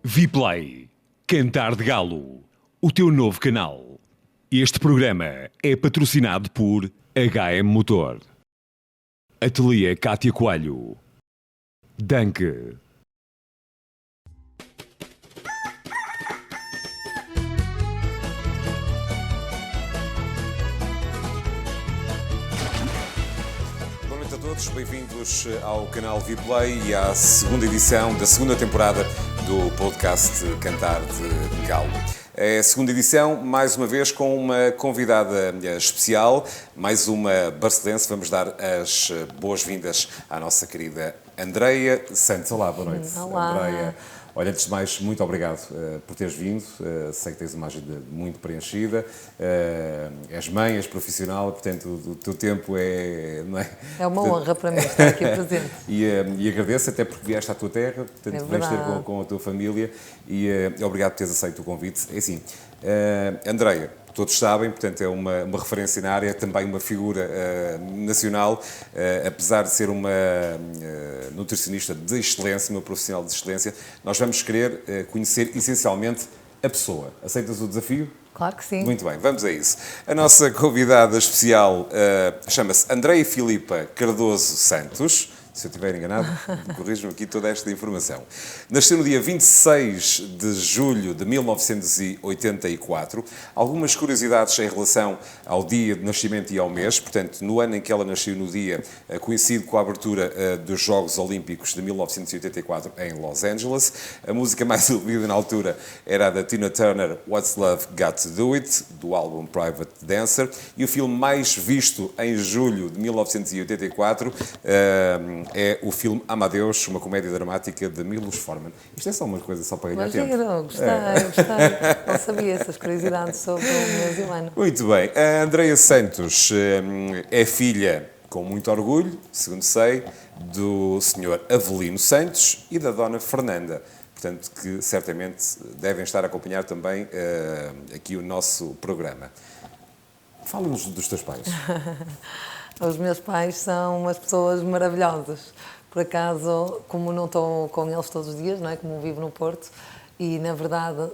Vplay, Cantar de Galo, o teu novo canal. Este programa é patrocinado por HM Motor, Ateliê Cátia Coelho, Danke. Boa noite a todos, bem-vindos ao canal Vplay e à segunda edição da segunda temporada do podcast Cantar de Galo. É a segunda edição, mais uma vez com uma convidada especial, mais uma barcelense. Vamos dar as boas-vindas à nossa querida Andreia Santos. Olá, boa noite. Olá. Andreia, olha, antes de mais, muito obrigado por teres vindo. Sei que tens uma agenda muito preenchida. És mãe, és profissional, portanto o teu tempo é... Não é? É uma honra para mim estar aqui presente. E agradeço até porque vieste à tua terra, portanto vens ter com a tua família e obrigado por teres aceito o convite. É assim, Andreia, todos sabem, portanto é uma referência na área, também uma figura nacional, apesar de ser uma nutricionista de excelência, uma profissional de excelência, nós vamos querer conhecer essencialmente a pessoa. Aceitas o desafio? Claro que sim. Muito bem, vamos a isso. A nossa convidada especial chama-se Andreia Filipa Cardoso Santos. Se eu estiver enganado, corrijo-me aqui toda esta informação. Nasceu no dia 26 de julho de 1984. Algumas curiosidades em relação ao dia de nascimento e ao mês. Portanto, no ano em que ela nasceu, no dia coincide com a abertura dos Jogos Olímpicos de 1984 em Los Angeles. A música mais ouvida na altura era a da Tina Turner, What's Love Got to Do It, do álbum Private Dancer. E o filme mais visto em julho de 1984 é o filme Amadeus, uma comédia dramática de Milos Forman. Isto é só uma coisa só para ganhar tempo. Gostei. Não sabia essas curiosidades sobre o mês e o ano. Muito bem. A Andreia Santos é filha, com muito orgulho, segundo sei, do Sr. Avelino Santos e da Dona Fernanda. Portanto, que certamente devem estar a acompanhar também aqui o nosso programa. Fala-nos dos teus pais. Os meus pais são umas pessoas maravilhosas. Por acaso, como não estou com eles todos os dias, não é? Como vivo no Porto, e na verdade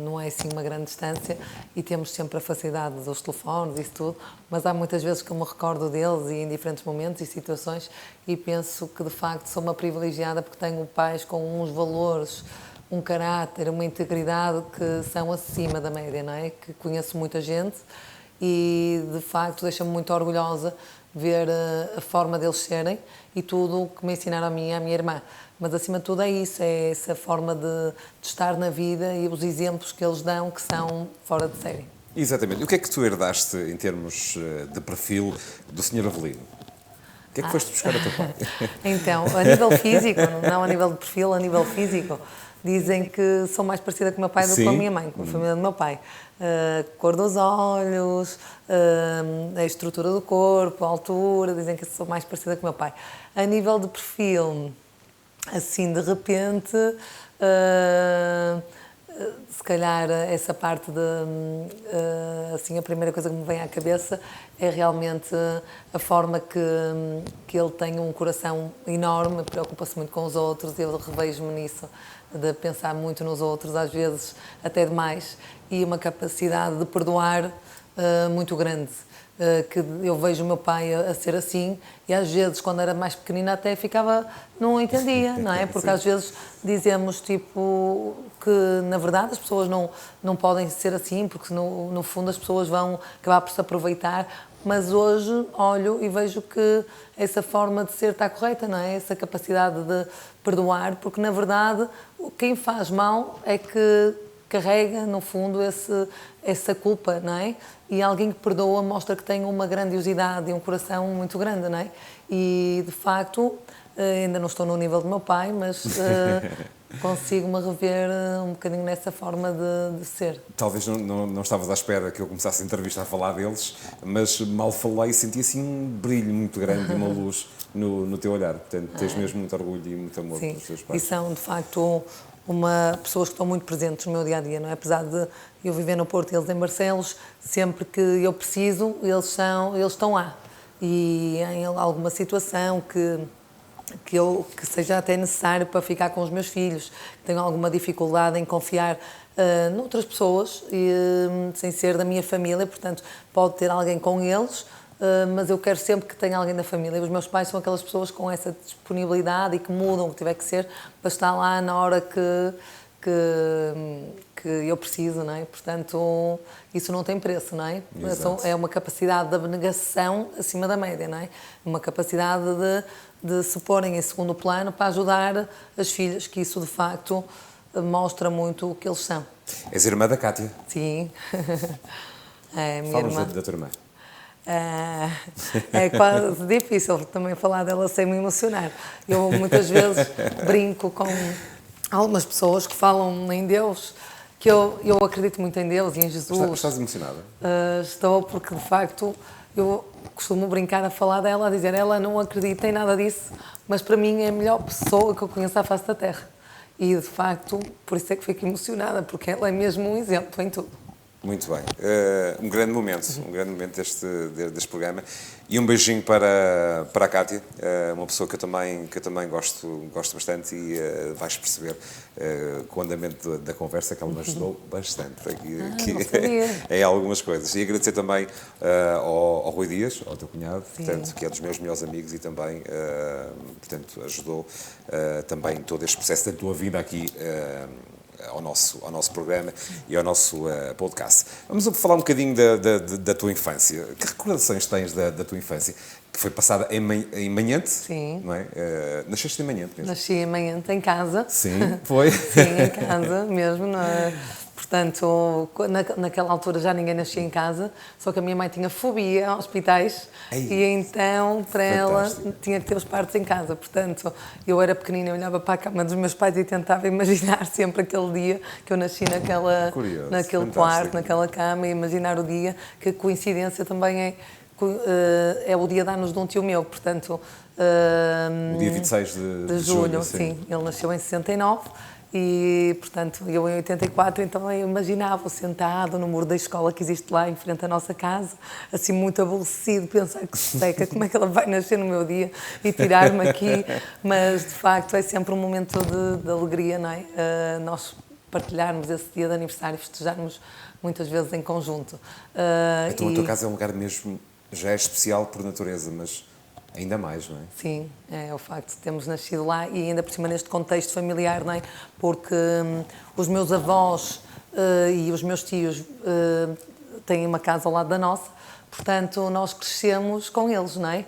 não é assim uma grande distância e temos sempre a facilidade dos telefones e isso tudo, mas há muitas vezes que eu me recordo deles e em diferentes momentos e situações e penso que de facto sou uma privilegiada porque tenho pais com uns valores, um caráter, uma integridade que são acima da média, não é? Que conheço muita gente e de facto deixa-me muito orgulhosa ver a forma deles serem e tudo o que me ensinaram a mim e à minha irmã. Mas acima de tudo é isso, é essa forma de estar na vida e os exemplos que eles dão que são fora de série. Exatamente. O que é que tu herdaste em termos de perfil do Sr. Avelino? O que é que foste buscar a teu pai? Então, a nível físico, não a nível de perfil, a nível físico, dizem que sou mais parecida com o meu pai do que com a minha mãe, com a família do meu pai. Cor dos olhos, a estrutura do corpo, a altura, dizem que sou mais parecida com o meu pai. A nível de perfil, assim, de repente, se calhar essa parte de, assim, a primeira coisa que me vem à cabeça é realmente a forma que ele tem um coração enorme, preocupa-se muito com os outros, eu revejo-me nisso, de pensar muito nos outros, às vezes até demais, e uma capacidade de perdoar muito grande. Que eu vejo o meu pai a ser assim e às vezes quando era mais pequenina até ficava, não entendia, não é? Porque às vezes dizemos tipo que na verdade as pessoas não podem ser assim porque no fundo as pessoas vão acabar por se aproveitar, mas hoje olho e vejo que essa forma de ser está correta, não é? Essa capacidade de perdoar, porque na verdade quem faz mal é que carrega, no fundo, essa culpa, não é? E alguém que perdoa mostra que tem uma grandiosidade e um coração muito grande, não é? E, de facto, ainda não estou no nível do meu pai, mas consigo-me rever um bocadinho nessa forma de ser. Talvez não estavas à espera que eu começasse a entrevista a falar deles, mas mal falei e senti assim um brilho muito grande e uma luz no teu olhar. Portanto, tens mesmo muito orgulho e muito amor pelos teus pais. E são, de facto, pessoas que estão muito presentes no meu dia-a-dia, não é? Apesar de eu viver no Porto e eles em Barcelos, sempre que eu preciso, eles estão lá. E em alguma situação que que seja até necessário para ficar com os meus filhos. Tenho alguma dificuldade em confiar noutras pessoas, sem ser da minha família, portanto, pode ter alguém com eles, mas eu quero sempre que tenha alguém da família. Os meus pais são aquelas pessoas com essa disponibilidade e que mudam o que tiver que ser para estar lá na hora que eu preciso, não é? Portanto, isso não tem preço, não é? Exato. É uma capacidade de abnegação acima da média, não é? Uma capacidade de se porem em segundo plano para ajudar as filhas, que isso de facto mostra muito o que eles são. És irmã da Cátia. Sim. É, minha Fala-nos irmã. da tua irmã. É quase difícil também falar dela sem me emocionar. Eu muitas vezes brinco com algumas pessoas que falam em Deus, que eu acredito muito em Deus e em Jesus. Estás emocionada? Estou, porque de facto eu costumo brincar a falar dela, a dizer ela não acredita em nada disso, mas para mim é a melhor pessoa que eu conheço à face da Terra. E de facto, por isso é que fico emocionada, porque ela é mesmo um exemplo em tudo. Muito bem. Um grande momento deste programa. E um beijinho para a Cátia, uma pessoa que eu também gosto bastante e vais perceber com o andamento da conversa que ela me ajudou bastante aqui em algumas coisas. E agradecer também ao Rui Dias, ao teu cunhado, portanto, que é dos meus melhores amigos e também portanto, ajudou também todo este processo da tua vinda aqui ao nosso programa e ao nosso podcast. Vamos falar um bocadinho da tua infância. Que recordações tens da tua infância? Que foi passada em Manhente? Sim. Não é? Nasceste em Manhente mesmo? Nasci em Manhente, em casa. Sim, foi? Sim, em casa mesmo. Portanto, naquela altura já ninguém nascia em casa, só que a minha mãe tinha fobia a hospitais. Ei, e então, para fantástico. ela, tinha que ter os partos em casa. Portanto, eu era pequenina, eu olhava para a cama dos meus pais e tentava imaginar sempre aquele dia que eu nasci Curioso, naquele fantástico. quarto, naquela cama, e imaginar o dia, que coincidência também é o dia de anos de um tio meu, portanto... O dia 26 de julho, sim. Ele nasceu em 69 e, portanto, eu em 84, então eu imaginava-o sentado no muro da escola que existe lá em frente à nossa casa, assim muito aborrecido, pensar que seca, como é que ela vai nascer no meu dia e tirar-me aqui, mas de facto é sempre um momento de alegria, não é? Nós partilharmos esse dia de aniversário, festejarmos muitas vezes em conjunto. Então a tua casa é um lugar mesmo, já é especial por natureza, mas ainda mais, não é? Sim, é o facto de termos nascido lá e ainda por cima neste contexto familiar, não é? Porque os meus avós e os meus tios têm uma casa ao lado da nossa, portanto nós crescemos com eles, não é?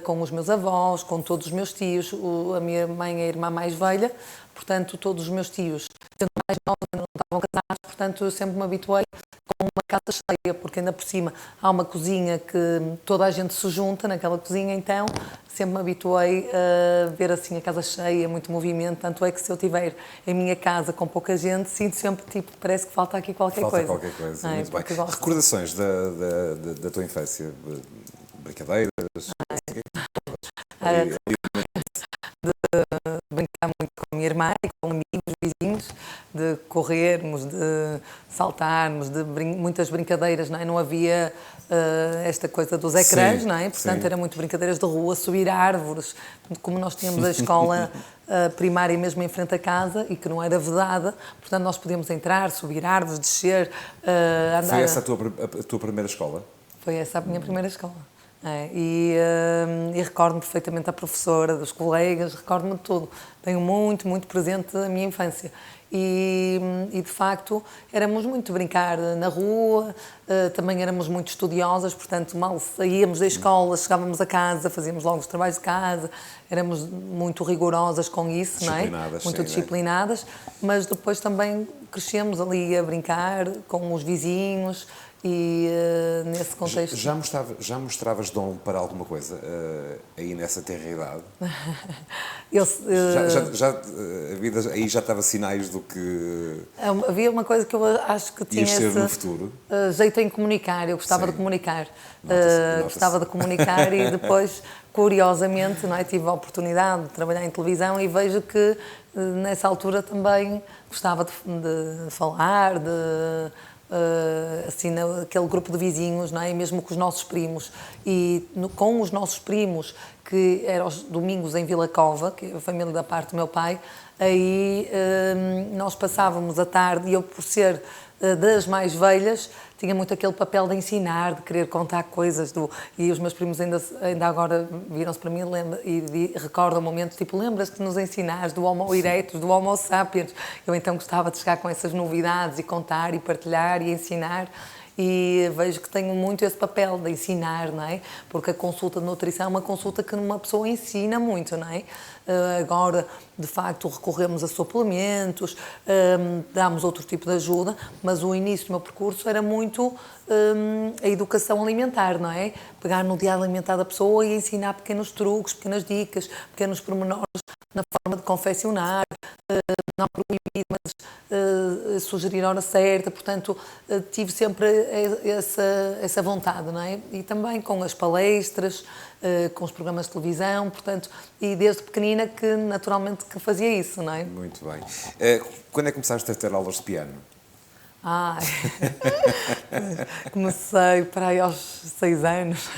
Com os meus avós, com todos os meus tios, a minha mãe é a irmã mais velha, portanto todos os meus tios, sendo mais novos, não estavam casados, portanto eu sempre me habituei com uma casa cheia, porque ainda por cima há uma cozinha que toda a gente se junta naquela cozinha, então sempre me habituei a ver assim a casa cheia, muito movimento, tanto é que se eu estiver em minha casa com pouca gente, sinto sempre, tipo, parece que falta aqui qualquer coisa. Falta qualquer coisa, muito bem. Gosto. Recordações da tua infância? Brincadeiras? Brincar muito com a minha irmã e com amigos, vizinhos, de corrermos, de saltarmos, de muitas brincadeiras, não é? Não havia esta coisa dos ecrãs, Sim, não é? Portanto, sim. era muito brincadeiras de rua, subir árvores, como nós tínhamos a escola primária mesmo em frente à casa e que não era vedada, portanto, nós podíamos entrar, subir árvores, descer, andar. Foi essa a tua primeira escola? Foi essa a minha primeira escola. E recordo-me perfeitamente a professora, dos colegas, recordo-me de tudo. Tenho muito, muito presente a minha infância. E de facto, éramos muito de brincar na rua, também éramos muito estudiosas, portanto, mal saíamos da escola, chegávamos a casa, fazíamos logo os trabalhos de casa, éramos muito rigorosas com isso, não é? Muito disciplinadas, mas depois também crescemos ali a brincar com os vizinhos. E nesse contexto... Já mostravas dom para alguma coisa aí nessa tenra idade? A vida aí já estava sinais do que... Havia uma coisa que eu acho que tinha esse no futuro. Jeito em comunicar, eu gostava de comunicar. Nota-se. Gostava de comunicar e depois, curiosamente, não é, tive a oportunidade de trabalhar em televisão e vejo que nessa altura também gostava de falar, assim, naquele grupo de vizinhos, não é? E mesmo com os nossos primos. E com os nossos primos, que eram os domingos em Vila Cova, que é a família da parte do meu pai, aí nós passávamos a tarde, e eu, por ser das mais velhas, tinha muito aquele papel de ensinar, de querer contar coisas. E os meus primos ainda agora viram-se para mim e recordam momentos, tipo, lembras-te de nos ensinares do Homo erectus, do Homo sapiens? Eu então gostava de chegar com essas novidades e contar e partilhar e ensinar. E vejo que tenho muito esse papel de ensinar, não é? Porque a consulta de nutrição é uma consulta que uma pessoa ensina muito, não é? Agora, de facto, recorremos a suplementos, damos outro tipo de ajuda, mas o início do meu percurso era muito a educação alimentar, não é? Pegar no dia alimentar da pessoa e ensinar pequenos truques, pequenas dicas, pequenos pormenores na forma de confeccionar, não proibir, mas sugerir a hora certa. Portanto, tive sempre essa vontade, não é? E também com as palestras, com os programas de televisão, portanto, e desde pequenina que naturalmente que fazia isso, não é? Muito bem. Quando é que começaste a ter aulas de piano? Comecei para aí aos 6 anos.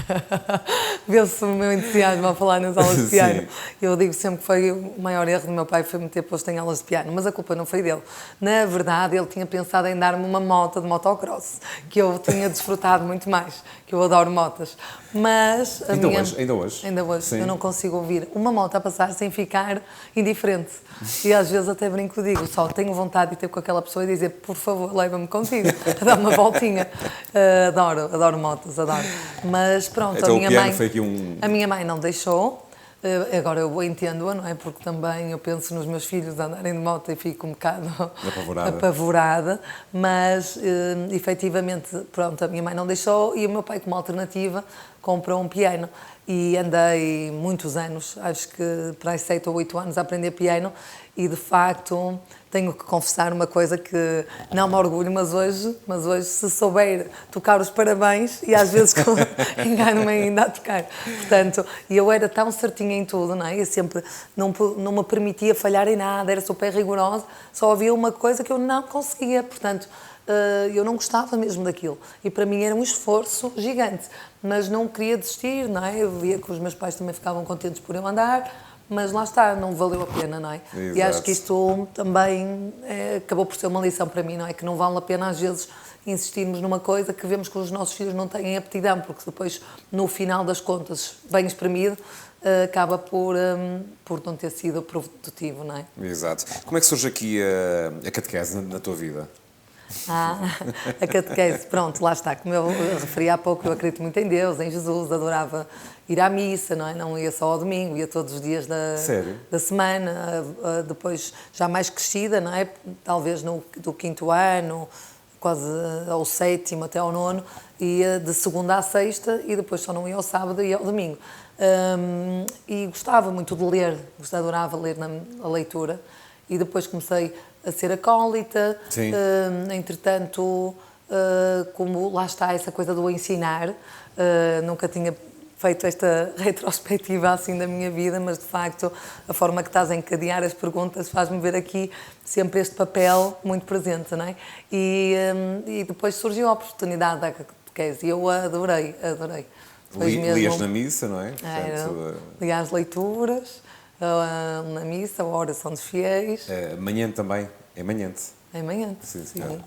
Vê-se o meu entusiasmo a falar nas aulas de piano. Eu digo sempre que foi o maior erro do meu pai, foi me ter posto em aulas de piano, mas a culpa não foi dele. Na verdade, ele tinha pensado em dar-me uma moto de motocross, que eu tinha desfrutado muito mais, que eu adoro motas. Mas ainda hoje? Ainda hoje. Sim. Eu não consigo ouvir uma moto a passar sem ficar indiferente. E às vezes até brinco, digo, só tenho vontade de ter com aquela pessoa e dizer, por favor, leva-me contigo, a dar uma voltinha. Adoro motos, adoro. Mas pronto, então, a minha mãe não deixou. Agora eu entendo-a, não é? Porque também eu penso nos meus filhos andarem de moto e fico um bocado apavorada. Mas, efetivamente, pronto, a minha mãe não deixou e o meu pai, como alternativa, comprou um piano. E andei muitos anos, acho que para aí 7 ou 8 anos a aprender piano e, de facto, tenho que confessar uma coisa que não me orgulho, mas hoje se souber tocar os parabéns, e às vezes engano-me ainda a tocar. Portanto, eu era tão certinha em tudo, não é? Eu sempre não me permitia falhar em nada, era super rigorosa, só havia uma coisa que eu não conseguia, portanto, eu não gostava mesmo daquilo. E para mim era um esforço gigante, mas não queria desistir, não é? Eu via que os meus pais também ficavam contentes por eu andar, mas lá está, não valeu a pena, não é? Exato. E acho que isto também acabou por ser uma lição para mim, não é? Que não vale a pena às vezes insistirmos numa coisa que vemos que os nossos filhos não têm aptidão, porque depois, no final das contas, bem espremido, acaba por não ter sido produtivo, não é? Exato. Como é que surge aqui a catequese na tua vida? A catequese, pronto, lá está. Como eu referi há pouco, eu acredito muito em Deus, em Jesus, adorava ir à missa, não é? Não ia só ao domingo, ia todos os dias da semana. Depois, já mais crescida, não é? Talvez do 5º ano, quase ao 7º, até ao 9º, ia de segunda à sexta e depois só não ia ao sábado e ao domingo. E gostava muito de ler, adorava ler a leitura. E depois comecei a ser acólita. Entretanto, como lá está essa coisa do ensinar, nunca tinha feito esta retrospectiva assim da minha vida, mas de facto a forma que estás a encadear as perguntas faz-me ver aqui sempre este papel muito presente, não é? E depois surgiu a oportunidade da catequese e eu adorei. Lias na missa, não é? Lia as leituras, na missa, a oração dos fiéis. Manhã também, é manhante. Em manhã, sim.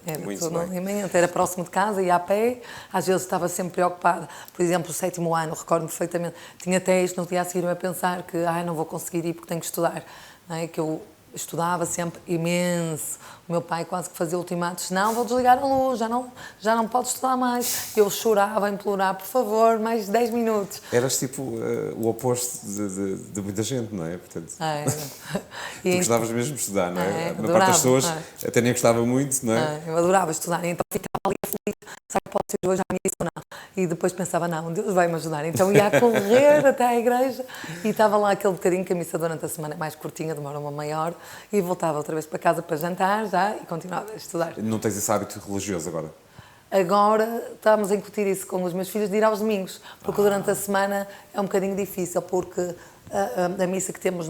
Era muito tudo bem. em manhã. Era próximo de casa, ia a pé. Às vezes estava sempre preocupada. Por exemplo, o 7º ano, recordo-me perfeitamente. Tinha testes no dia a seguir a pensar que não vou conseguir ir porque tenho que estudar. Não é? Que eu estudava sempre imenso. O meu pai quase que fazia ultimatos: não, vou desligar a luz, já não podes estudar mais. Eu chorava a implorar: por favor, mais 10 minutos. Eras tipo o oposto de muita gente, não é? Portanto, tu E gostavas mesmo de estudar, não é? A adorava, maior parte das pessoas até nem gostava muito, não é? Eu adorava estudar, então ficava ali aflita: será que posso ir hoje à missa ou não? E depois pensava: não, Deus vai me ajudar. Então ia a correr até à igreja e estava lá aquele bocadinho que a missa durante a semana é mais curtinha, demora uma meia hora, e voltava outra vez para casa para jantar e continuava a estudar. Não tens esse hábito religioso agora? Agora estamos a incutir isso com os meus filhos, de ir aos domingos, porque durante a semana é um bocadinho difícil, porque a missa que temos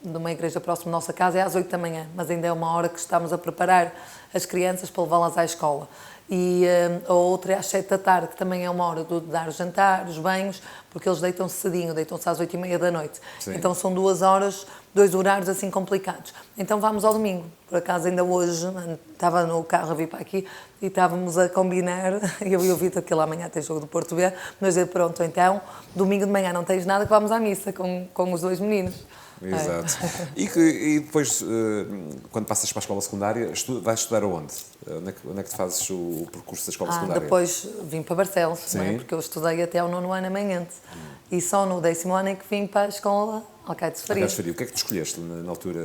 de uma igreja próxima da nossa casa é às 8 da manhã, mas ainda é uma hora que estamos a preparar as crianças para levá-las à escola. E a outra é às 7 da tarde, que também é uma hora de dar o jantar, os banhos, porque eles deitam-se cedinho, deitam-se às 8h30 da noite. Sim. Então são 2 horas, 2 horários assim complicados. Então vamos ao domingo. Por acaso ainda hoje, estava no carro a vir para aqui e estávamos a combinar, eu e o Vitor, que lá amanhã tem jogo do Porto B, mas pronto, então, domingo de manhã não tens nada que vamos à missa com os 2 meninos. Exato. E depois, quando passas para a escola secundária, vais estudar aonde? Onde é que tu fazes o percurso da escola secundária? Depois vim para Barcelos, não é? Porque eu estudei até ao 9º ano amanhã. E só no 10º ano é que vim para a escola Alcaide de Faria. O que é que tu escolheste na altura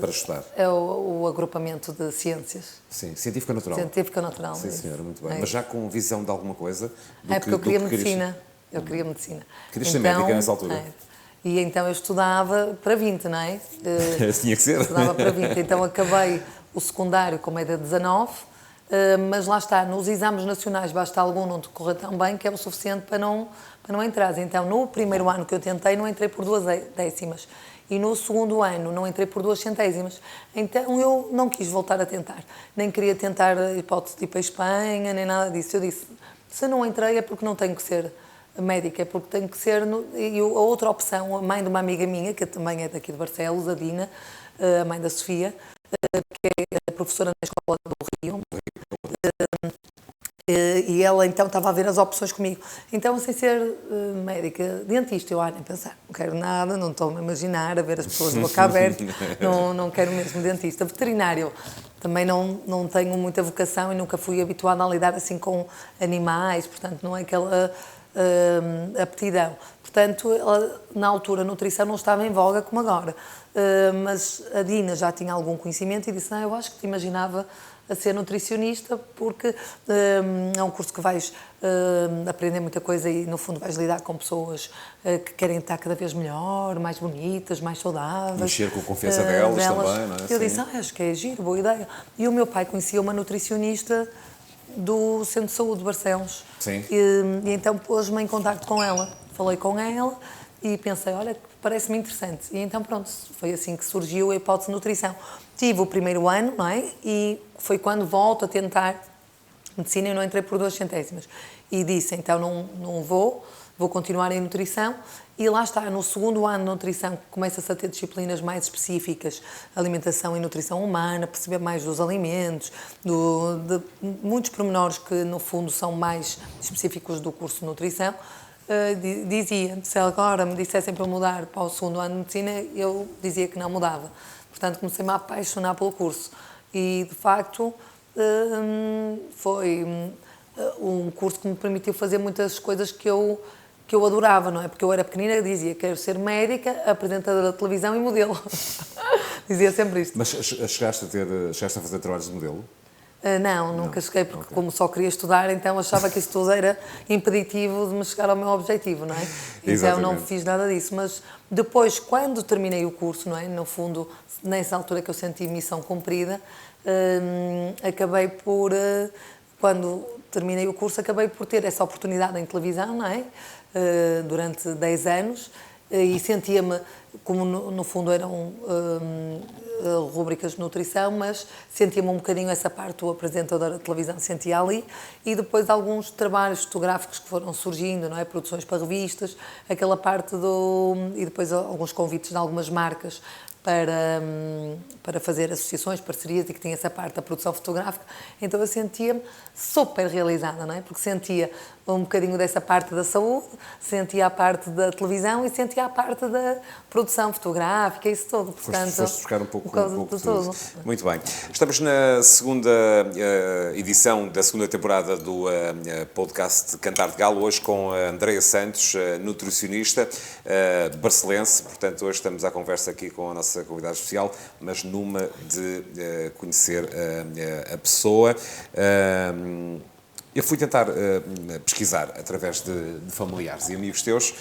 para estudar? É o agrupamento de ciências. Sim, científica natural. Científica natural. Sim, senhora, muito bem. É. Mas já com visão de alguma coisa? Porque eu queria medicina. Eu queria medicina. Querias ser médica nessa altura? É. E então eu estudava para 20, não é? Tinha que ser. Estudava para 20. Então acabei o secundário com média de 19, mas lá está, nos exames nacionais basta algum não te correr tão bem que é o suficiente para não entrar. Então no primeiro ano que eu tentei não entrei por 2 décimas. E no segundo ano não entrei por 2 centésimas. Então eu não quis voltar a tentar. Nem queria tentar a hipótese de ir para a Espanha, nem nada disso. Eu disse, se não entrei é porque não tenho que ser médica, é porque tenho que ser... E a outra opção, a mãe de uma amiga minha, que também é daqui de Barcelos, a Dina, a mãe da Sofia, que é professora na escola do Rio, e ela então estava a ver as opções comigo. Então, sem ser médica, dentista, eu nem pensar, não quero nada, não estou a imaginar, a ver as pessoas de boca aberta, não quero mesmo dentista. Veterinário, também não tenho muita vocação e nunca fui habituada a lidar assim com animais, portanto, não é aquela aptidão. Portanto, na altura, a nutrição não estava em voga como agora. Mas a Dina já tinha algum conhecimento e disse, eu acho que te imaginava a ser nutricionista, porque é um curso que vais aprender muita coisa e, no fundo, vais lidar com pessoas que querem estar cada vez melhor, mais bonitas, mais saudáveis. Mexer com a confiança delas também, não é? Eu disse, acho que é giro, boa ideia. E o meu pai conhecia uma nutricionista do Centro de Saúde de Barcelos. Sim. E então pôs-me em contacto com ela. Falei com ela e pensei, olha, parece-me interessante. E então, pronto, foi assim que surgiu a hipótese de nutrição. Tive o primeiro ano, não é? E foi quando volto a tentar medicina e não entrei por 2 centésimas. E disse, então não vou continuar em nutrição. E lá está, no segundo ano de nutrição começa-se a ter disciplinas mais específicas, alimentação e nutrição humana, perceber mais dos alimentos, de muitos pormenores que no fundo são mais específicos do curso de nutrição. Dizia, se agora me dissessem para mudar para o segundo ano de medicina, eu dizia que não mudava. Portanto, comecei-me a apaixonar pelo curso. E, de facto, foi um curso que me permitiu fazer muitas coisas que eu adorava, não é? Porque eu era pequenina e dizia, quero ser médica, apresentadora de televisão e modelo. Dizia sempre isto. Mas chegaste a fazer trabalhos de modelo? Não, nunca cheguei, porque como só queria estudar, então achava que isso tudo era impeditivo de me chegar ao meu objetivo, não é? Então não fiz nada disso, mas depois, quando terminei o curso, não é? No fundo, nessa altura que eu senti missão cumprida, acabei por, quando terminei o curso, acabei por ter essa oportunidade em televisão, não é? Durante 10 anos, e sentia-me, como no fundo eram rubricas de nutrição, mas sentia-me um bocadinho essa parte do apresentador de televisão, sentia ali, e depois alguns trabalhos fotográficos que foram surgindo, não é? Produções para revistas, aquela parte e depois alguns convites de algumas marcas para fazer associações, parcerias, e que tinha essa parte da produção fotográfica. Então eu sentia-me super realizada, não é? Porque sentia um bocadinho dessa parte da saúde, sentia a parte da televisão e sentia a parte da produção fotográfica, isso tudo. Portanto, foste buscar um pouco de tudo. Muito bem. Estamos na segunda edição da segunda temporada do podcast Cantar de Galo, hoje com a Andreia Santos, nutricionista barcelense. Portanto, hoje estamos à conversa aqui com a nossa convidada especial, mas numa de conhecer a pessoa. Eu fui tentar pesquisar, através de familiares e amigos teus,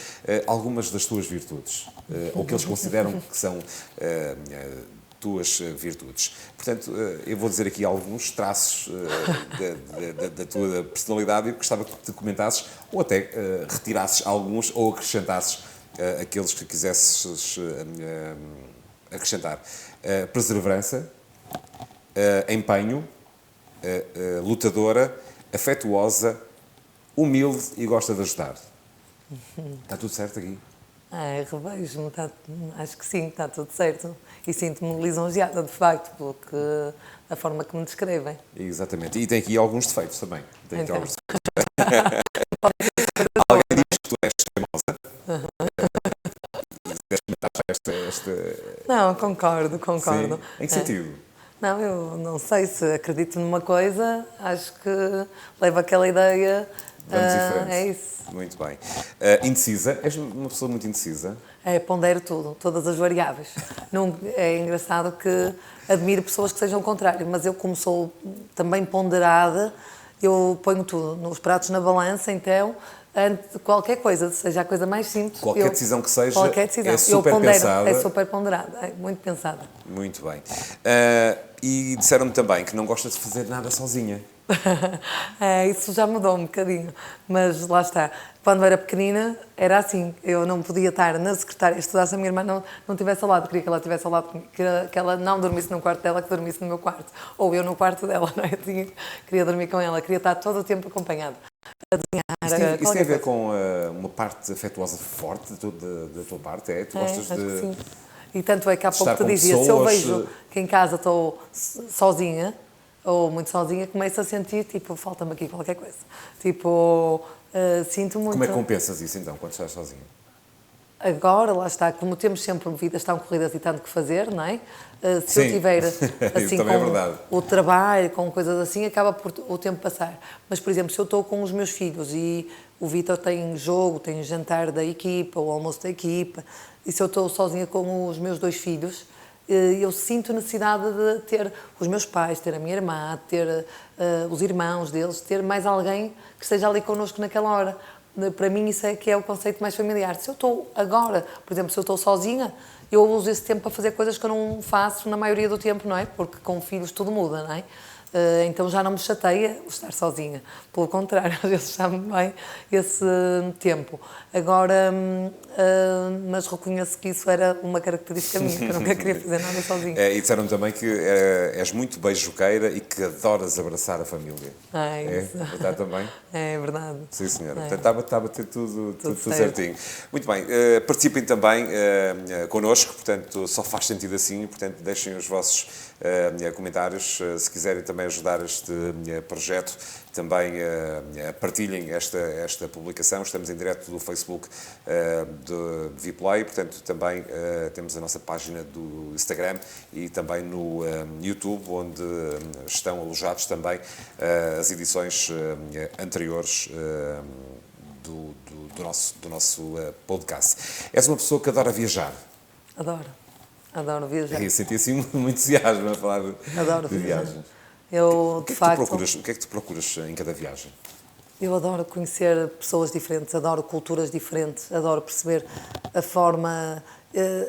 algumas das tuas virtudes, ou que eles consideram que são tuas virtudes. Portanto, eu vou dizer aqui alguns traços da tua personalidade e gostava que te comentasses, ou até retirasses alguns ou acrescentasses aqueles que quisesses acrescentar. Perseverança, empenho, lutadora, afetuosa, humilde e gosta de ajudar. Está tudo certo aqui? Revejo-me, acho que sim, está tudo certo. E sinto-me lisonjeada, de facto, porque a forma que me descrevem. Exatamente. E tem aqui alguns defeitos também. Tem aqui Então. alguns defeitos. Alguém diz que tu és extremosa. Não, concordo. Sim. Em que sentido? Não, eu não sei se acredito numa coisa, acho que levo aquela ideia. Vamos em frente. É isso. Muito bem. Indecisa? És uma pessoa muito indecisa? Pondero tudo, todas as variáveis. Não, é engraçado que admiro pessoas que sejam o contrário, mas eu, como sou também ponderada, eu ponho tudo nos pratos na balança, então, antes de qualquer coisa, seja a coisa mais simples. Qualquer decisão que seja, qualquer decisão. é super eu pondero, pensada. É super ponderada, é muito pensada. Muito bem. E disseram-me também que não gosta de fazer nada sozinha. Isso já mudou um bocadinho, mas lá está. Quando era pequenina, era assim. Eu não podia estar na secretária, estudar se a minha irmã não estivesse ao lado. Queria que ela estivesse ao lado comigo, que ela não dormisse no quarto dela, que dormisse no meu quarto. Ou eu no quarto dela, não é? Queria dormir com ela, queria estar todo o tempo acompanhada. Isso tem a ver com uma parte afetuosa forte da tua parte? É? Tu gostas acho de... que sim. E tanto é que há pouco estar te com dizia, se eu pessoas, vejo que em casa estou sozinha, ou muito sozinha, começo a sentir, tipo, falta-me aqui qualquer coisa. Tipo, sinto muito. Como é que compensas isso, então, quando estás sozinha? Agora, lá está, como temos sempre vidas tão corridas e tanto que fazer, não é? Se Sim. eu tiver, assim, também é com verdade. o trabalho, com coisas assim, acaba por o tempo passar. Mas, por exemplo, se eu estou com os meus filhos e o Vítor tem jogo, tem jantar da equipa, o almoço da equipa, e se eu estou sozinha com os meus 2 filhos, eu sinto necessidade de ter os meus pais, ter a minha irmã, ter os irmãos deles, ter mais alguém que esteja ali connosco naquela hora. Para mim isso é que é o conceito mais familiar. Se eu estou agora, por exemplo, se eu estou sozinha, eu uso esse tempo para fazer coisas que eu não faço na maioria do tempo, não é? Porque com filhos tudo muda, não é? Então já não me chateia o estar sozinha. Pelo contrário, às vezes sabe bem esse tempo. Agora, mas reconheço que isso era uma característica minha, que eu nunca queria fazer nada sozinha. E disseram também que és muito beijoqueira e que adoras abraçar a família. Isso. É verdade também? É verdade. Sim, senhora. Portanto, estava a ter tudo certo. certinho. Muito bem. Participem também connosco, portanto, só faz sentido assim, portanto, deixem os vossos comentários. Se quiserem também ajudar este projeto, também partilhem esta publicação. Estamos em direto do Facebook de Vplay, portanto, também temos a nossa página do Instagram e também no YouTube, onde estão alojados também as edições anteriores do nosso podcast. És uma pessoa que adora viajar? Adoro viajar. Eu senti assim um entusiasmo a falar Adoro de viagens. Eu, de facto... O que é que tu procuras em cada viagem? Eu adoro conhecer pessoas diferentes, adoro culturas diferentes, adoro perceber a forma...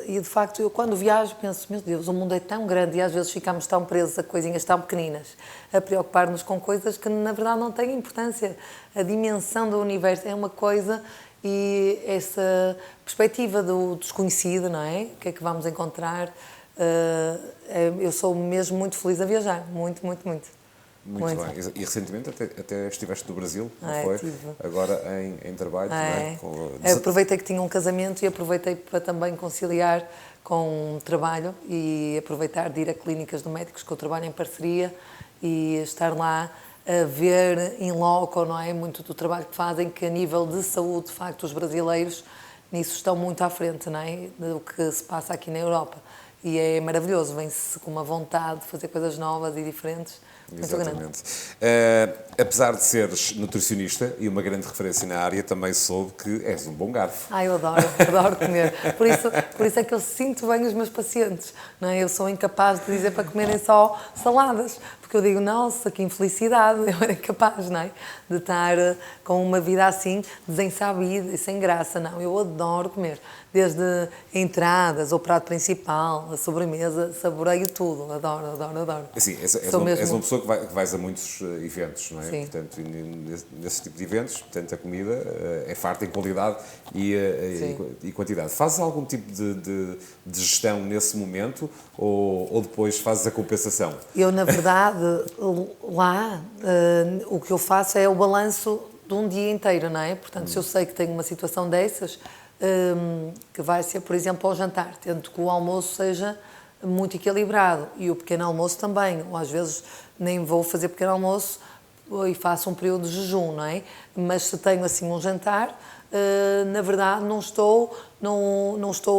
E, de facto, eu quando viajo penso, meu Deus, o mundo é tão grande e às vezes ficamos tão presos a coisinhas tão pequeninas, a preocupar-nos com coisas que, na verdade, não têm importância. A dimensão do universo é uma coisa e essa perspectiva do desconhecido, não é? O que é que vamos encontrar? Eu sou mesmo muito feliz a viajar, muito. Muito bem. E recentemente até estiveste no Brasil, não foi? Tive. Agora em trabalho, não é? Aproveitei que tinha um casamento e aproveitei para também conciliar com o trabalho e aproveitar de ir a clínicas de médicos que eu trabalho em parceria e estar lá a ver in loco, não é? Muito do trabalho que fazem, que a nível de saúde, de facto, os brasileiros nisso estão muito à frente, não é? Do que se passa aqui na Europa. E é maravilhoso, vem-se com uma vontade de fazer coisas novas e diferentes. Exatamente. Apesar de seres nutricionista e uma grande referência na área, também soube que és um bom garfo. Eu adoro comer. Por isso é que eu sinto bem os meus pacientes. Não é? Eu sou incapaz de dizer para comerem só saladas, porque eu digo, nossa, que infelicidade, eu era capaz, não é? De estar com uma vida assim, desensabida e sem graça. Não, eu adoro comer. Desde entradas, o prato principal, a sobremesa, saboreio tudo. Adoro, adoro, adoro. Assim, és uma pessoa que vais a muitos eventos, não é? Sim. Portanto, nesse tipo de eventos, portanto, a comida é farta em qualidade e quantidade. Fazes algum tipo de gestão nesse momento ou depois fazes a compensação? Eu, na verdade, lá, o que eu faço é o balanço de um dia inteiro, não é? Portanto, se eu sei que tenho uma situação dessas, que vai ser, por exemplo, ao jantar, tento que o almoço seja muito equilibrado e o pequeno almoço também, ou às vezes nem vou fazer pequeno almoço e faço um período de jejum, não é? Mas se tenho assim um jantar, na verdade não estou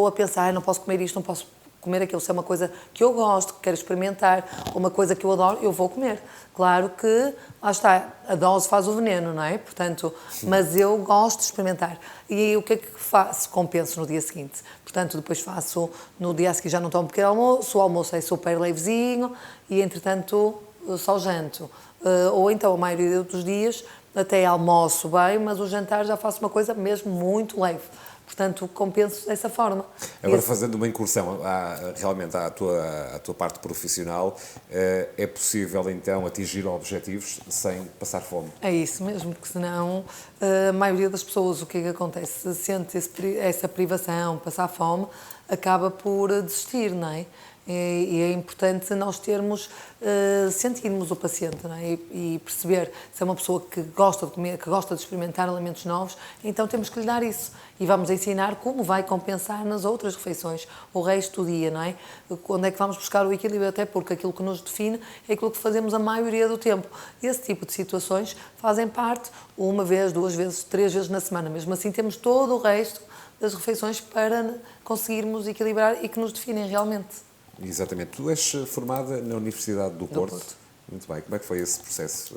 a pensar, não posso comer isto, não posso comer aquilo. Se é uma coisa que eu gosto, que quero experimentar, ou uma coisa que eu adoro, eu vou comer. Claro que, lá está, a dose faz o veneno, não é? Portanto, mas eu gosto de experimentar. E o que é que faço? Compenso no dia seguinte. Portanto, depois faço, no dia a seguir já não tomo um pequeno almoço, o almoço é super levezinho e, entretanto, só janto. Ou então, a maioria dos dias, até almoço bem, mas o jantar já faço uma coisa mesmo muito leve. Portanto, compenso dessa forma. Agora, fazendo uma incursão realmente à tua parte profissional, é possível então atingir objetivos sem passar fome? É isso mesmo, porque senão a maioria das pessoas, o que é que acontece? Se sente essa privação, passar fome, acaba por desistir, não é? E é importante nós sentirmos o paciente, não é? E perceber se é uma pessoa que gosta de comer, que gosta de experimentar alimentos novos, então temos que lhe dar isso. E vamos ensinar como vai compensar nas outras refeições, o resto do dia, não é? Quando é que vamos buscar o equilíbrio, até porque aquilo que nos define é aquilo que fazemos a maioria do tempo. Esse tipo de situações fazem parte uma vez, 2 vezes, 3 vezes na semana. Mesmo assim temos todo o resto das refeições para conseguirmos equilibrar e que nos definem realmente. Exatamente. Tu és formada na Universidade do Porto. Muito bem. Como é que foi esse processo?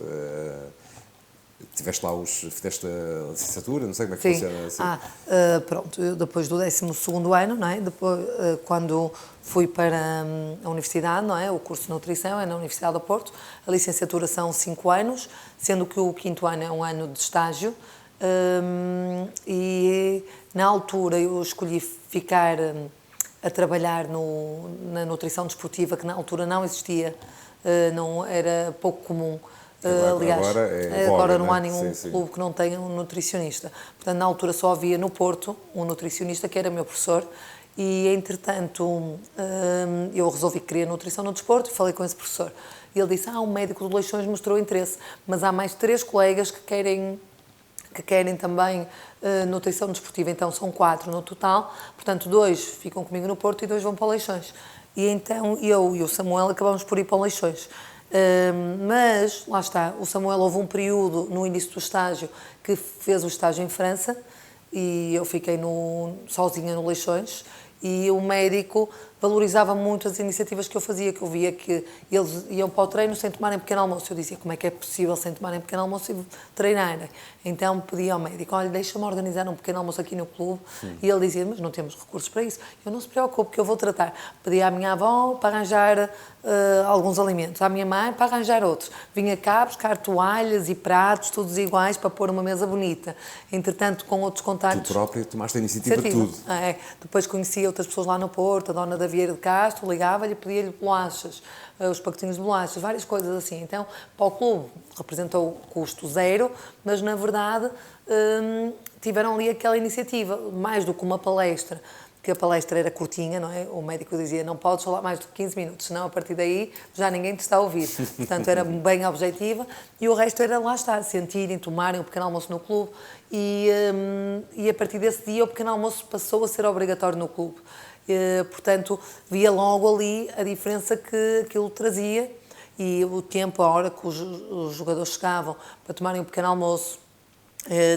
Tiveste lá fizeste a licenciatura? Não sei como é que funciona. Assim. Pronto, eu depois do 12º ano, não é? Depois, quando fui para a universidade, não é? O curso de nutrição é na Universidade do Porto. A licenciatura são 5 anos, sendo que o 5º ano é um ano de estágio. E na altura eu escolhi ficar a trabalhar na nutrição desportiva, que na altura não existia, não era pouco comum. Aliás, agora não há nenhum clube que não tenha um nutricionista. Portanto, na altura só havia no Porto um nutricionista que era meu professor e, entretanto, eu resolvi que queria nutrição no desporto e falei com esse professor. E ele disse, um médico de Leixões mostrou interesse, mas há mais 3 colegas que querem também nutrição desportiva, então são 4 no total, portanto 2 ficam comigo no Porto e 2 vão para Leixões. E então eu e o Samuel acabamos por ir para Leixões. Mas, lá está, o Samuel houve um período no início do estágio que fez o estágio em França e eu fiquei sozinha no Leixões e o médico valorizava muito as iniciativas que eu fazia, que eu via que eles iam para o treino sem tomarem pequeno almoço. Eu dizia, como é que é possível sem tomarem pequeno almoço e treinarem? Então pedi ao médico, olha, deixa-me organizar um pequeno almoço aqui no clube. E ele dizia, mas não temos recursos para isso. Eu não se preocupe, que eu vou tratar. Pedi à minha avó para arranjar alguns alimentos, à minha mãe para arranjar outros. Vinha cá buscar toalhas e pratos, todos iguais, para pôr uma mesa bonita. Entretanto, com outros contactos... Tu própria tomaste a iniciativa de tudo. Depois conheci outras pessoas lá no Porto, a dona da Vieira de Castro, ligava-lhe e pedia-lhe bolachas, os pacotinhos de bolachas, várias coisas assim. Então, para o clube representou custo zero, mas na verdade tiveram ali aquela iniciativa, mais do que uma palestra, que a palestra era curtinha, não é? O médico dizia, não podes falar mais do que 15 minutos, senão a partir daí já ninguém te está a ouvir. Portanto, era bem objetiva e o resto era lá estar, sentirem, tomarem um pequeno almoço no clube e a partir desse dia o pequeno almoço passou a ser obrigatório no clube. Portanto, via logo ali a diferença que aquilo trazia e o tempo, a hora que os jogadores chegavam para tomarem um pequeno almoço,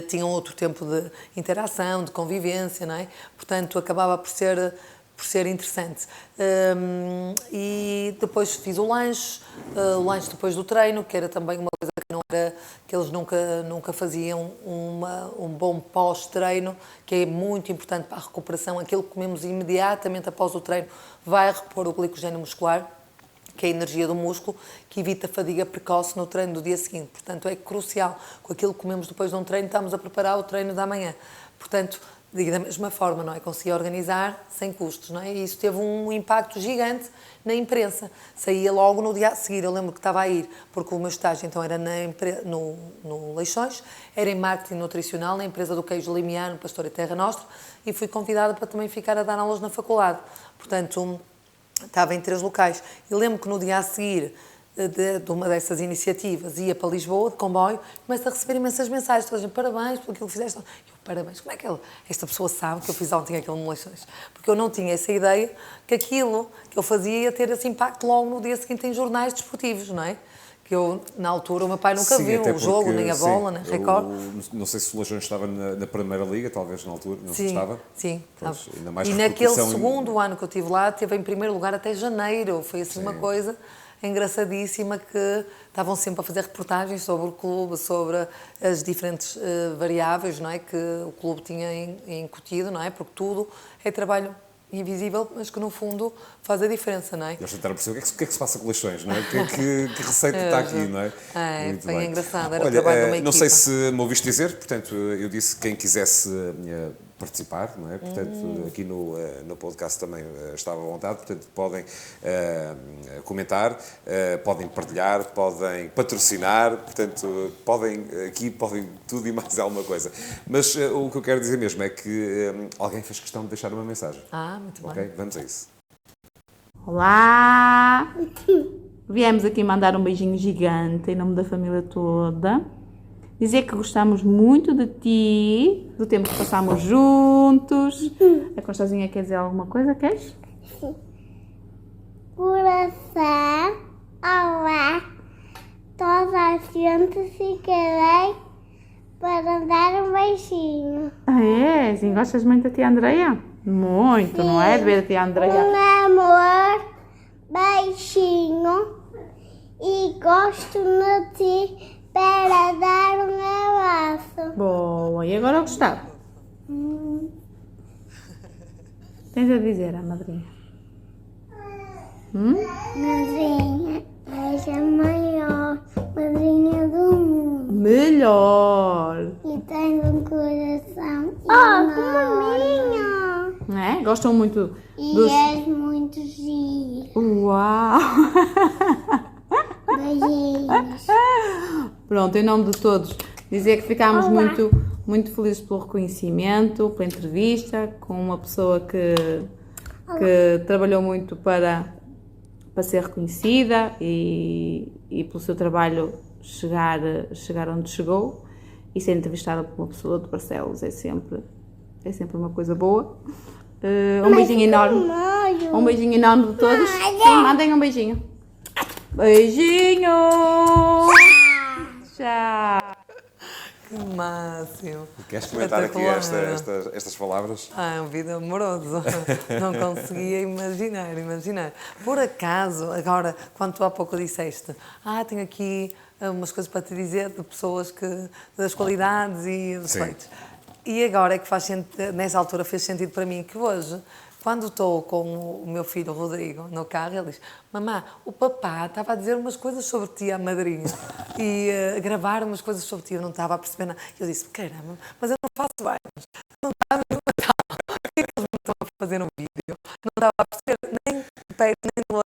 tinham outro tempo de interação, de convivência, não é? Portanto, acabava por ser interessante. E depois fiz o lanche depois do treino, que era também uma coisa que não era, que eles nunca faziam, um bom pós-treino, que é muito importante para a recuperação. Aquilo que comemos imediatamente após o treino vai repor o glicogênio muscular, que é a energia do músculo, que evita a fadiga precoce no treino do dia seguinte. Portanto, é crucial. Com aquilo que comemos depois de um treino, estamos a preparar o treino da manhã. Portanto, digo da mesma forma, não é? Consegui organizar sem custos, não é? E isso teve um impacto gigante na imprensa. Saía logo no dia a seguir. Eu lembro que estava a ir, porque o meu estágio então era no Leixões, era em marketing nutricional, na empresa do queijo Limiano, Pastor e Terra Nostra, e fui convidada para também ficar a dar aulas na faculdade. Portanto, estava em 3 locais. E lembro que no dia a seguir de uma dessas iniciativas ia para Lisboa, de comboio, começo a receber imensas mensagens, todas dizem parabéns pelo que fizeste. Eu, parabéns, como é que esta pessoa sabe que eu fiz ontem aquilo no Leixões? Porque eu não tinha essa ideia que aquilo que eu fazia ia ter esse impacto logo no dia seguinte em jornais desportivos, não é? Que eu, na altura, o meu pai nunca viu o jogo, nem a bola, nem a Record. Não sei se o Leixões estava na Primeira Liga, talvez na altura, não estava? Sim, pois, ainda mais e naquele segundo ano que eu estive lá, teve em primeiro lugar até janeiro. Foi assim uma coisa engraçadíssima, que estavam sempre a fazer reportagens sobre o clube, sobre as diferentes variáveis, não é, que o clube tinha incutido, não é? Porque tudo é trabalho invisível, mas que no fundo faz a diferença, não é? Eles tentaram perceber o que é que se passa com Leixões, não é? Que receita está aqui, não é? Muito foi bem. Engraçado, era o trabalho de uma equipa. Não sei se me ouviste dizer, portanto, eu disse que quem quisesse participar, não é? Portanto, aqui no podcast também estava à vontade, portanto, podem comentar, podem partilhar, podem patrocinar, portanto, podem tudo e mais alguma coisa. Mas o que eu quero dizer mesmo é que alguém fez questão de deixar uma mensagem. Muito ok? bem. Vamos a isso. Olá! Viemos aqui mandar um beijinho gigante em nome da família toda. Dizer que gostamos muito de ti, do tempo que passámos juntos. A Constazinha quer dizer alguma coisa, queres? Sim. Coração, olá, toda a gente ficarei para dar um beijinho. É? Sim, gostas muito da tia Andreia? Muito, sim. Não é? De ver a tia Andreia. Um amor, beijinho e gosto de ti. Para dar um abraço. Boa, e agora o Gustavo? Tens a dizer à madrinha? Madrinha, és a maior madrinha do mundo. Melhor. E tens um coração enorme. Como é? Gostam muito E és muito giro. Uau! Beijinhos. Pronto, em nome de todos, dizer que ficámos muito felizes pelo reconhecimento, pela entrevista, com uma pessoa que trabalhou muito para ser reconhecida e pelo seu trabalho chegar onde chegou, e ser entrevistada por uma pessoa de Barcelos é sempre uma coisa boa. Um beijinho enorme. Um beijinho enorme de todos. Sim, mandem um beijinho. Beijinho! Tchau! Que máximo! Queres comentar aqui estas palavras? É um vídeo amoroso. Não conseguia imaginar. Por acaso, agora, quando tu há pouco disseste, tenho aqui umas coisas para te dizer de pessoas das qualidades e dos feitos. E agora é que nessa altura fez sentido para mim que hoje, quando estou com o meu filho Rodrigo no carro, ele diz: mamã, o papá estava a dizer umas coisas sobre ti à madrinha e a gravar umas coisas sobre ti, eu não estava a perceber nada. Eu disse: caramba, mas eu não faço banhos, não estava no Natal, por que eles me estão a fazer um vídeo? Não estava a perceber nem de perto nem de longe,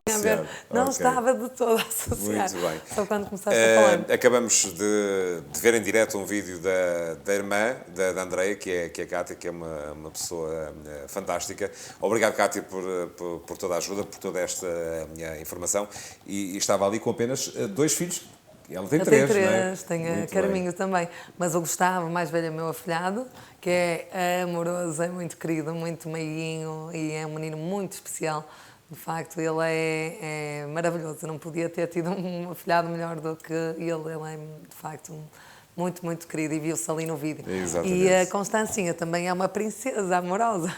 tinha a ver. Não estava de todo a associar. Muito bem. Só quando começaste a falar. Acabamos de ver em direto um vídeo da irmã da Andreia, que é a Cátia, que é uma pessoa fantástica. Obrigado, Cátia, por toda a ajuda, por toda esta informação. E estava ali com apenas 2 filhos. Ela tem 3, não é? Tem a Carminho também. Mas o Gustavo, mais velho, é meu afilhado, que é amoroso, é muito querido, muito meiguinho e é um menino muito especial. De facto, ele é maravilhoso. Eu não podia ter tido um afilhado melhor do que ele. Ele é, de facto, muito, muito querido e viu-se ali no vídeo. Exatamente. E a Constancinha também é uma princesa amorosa.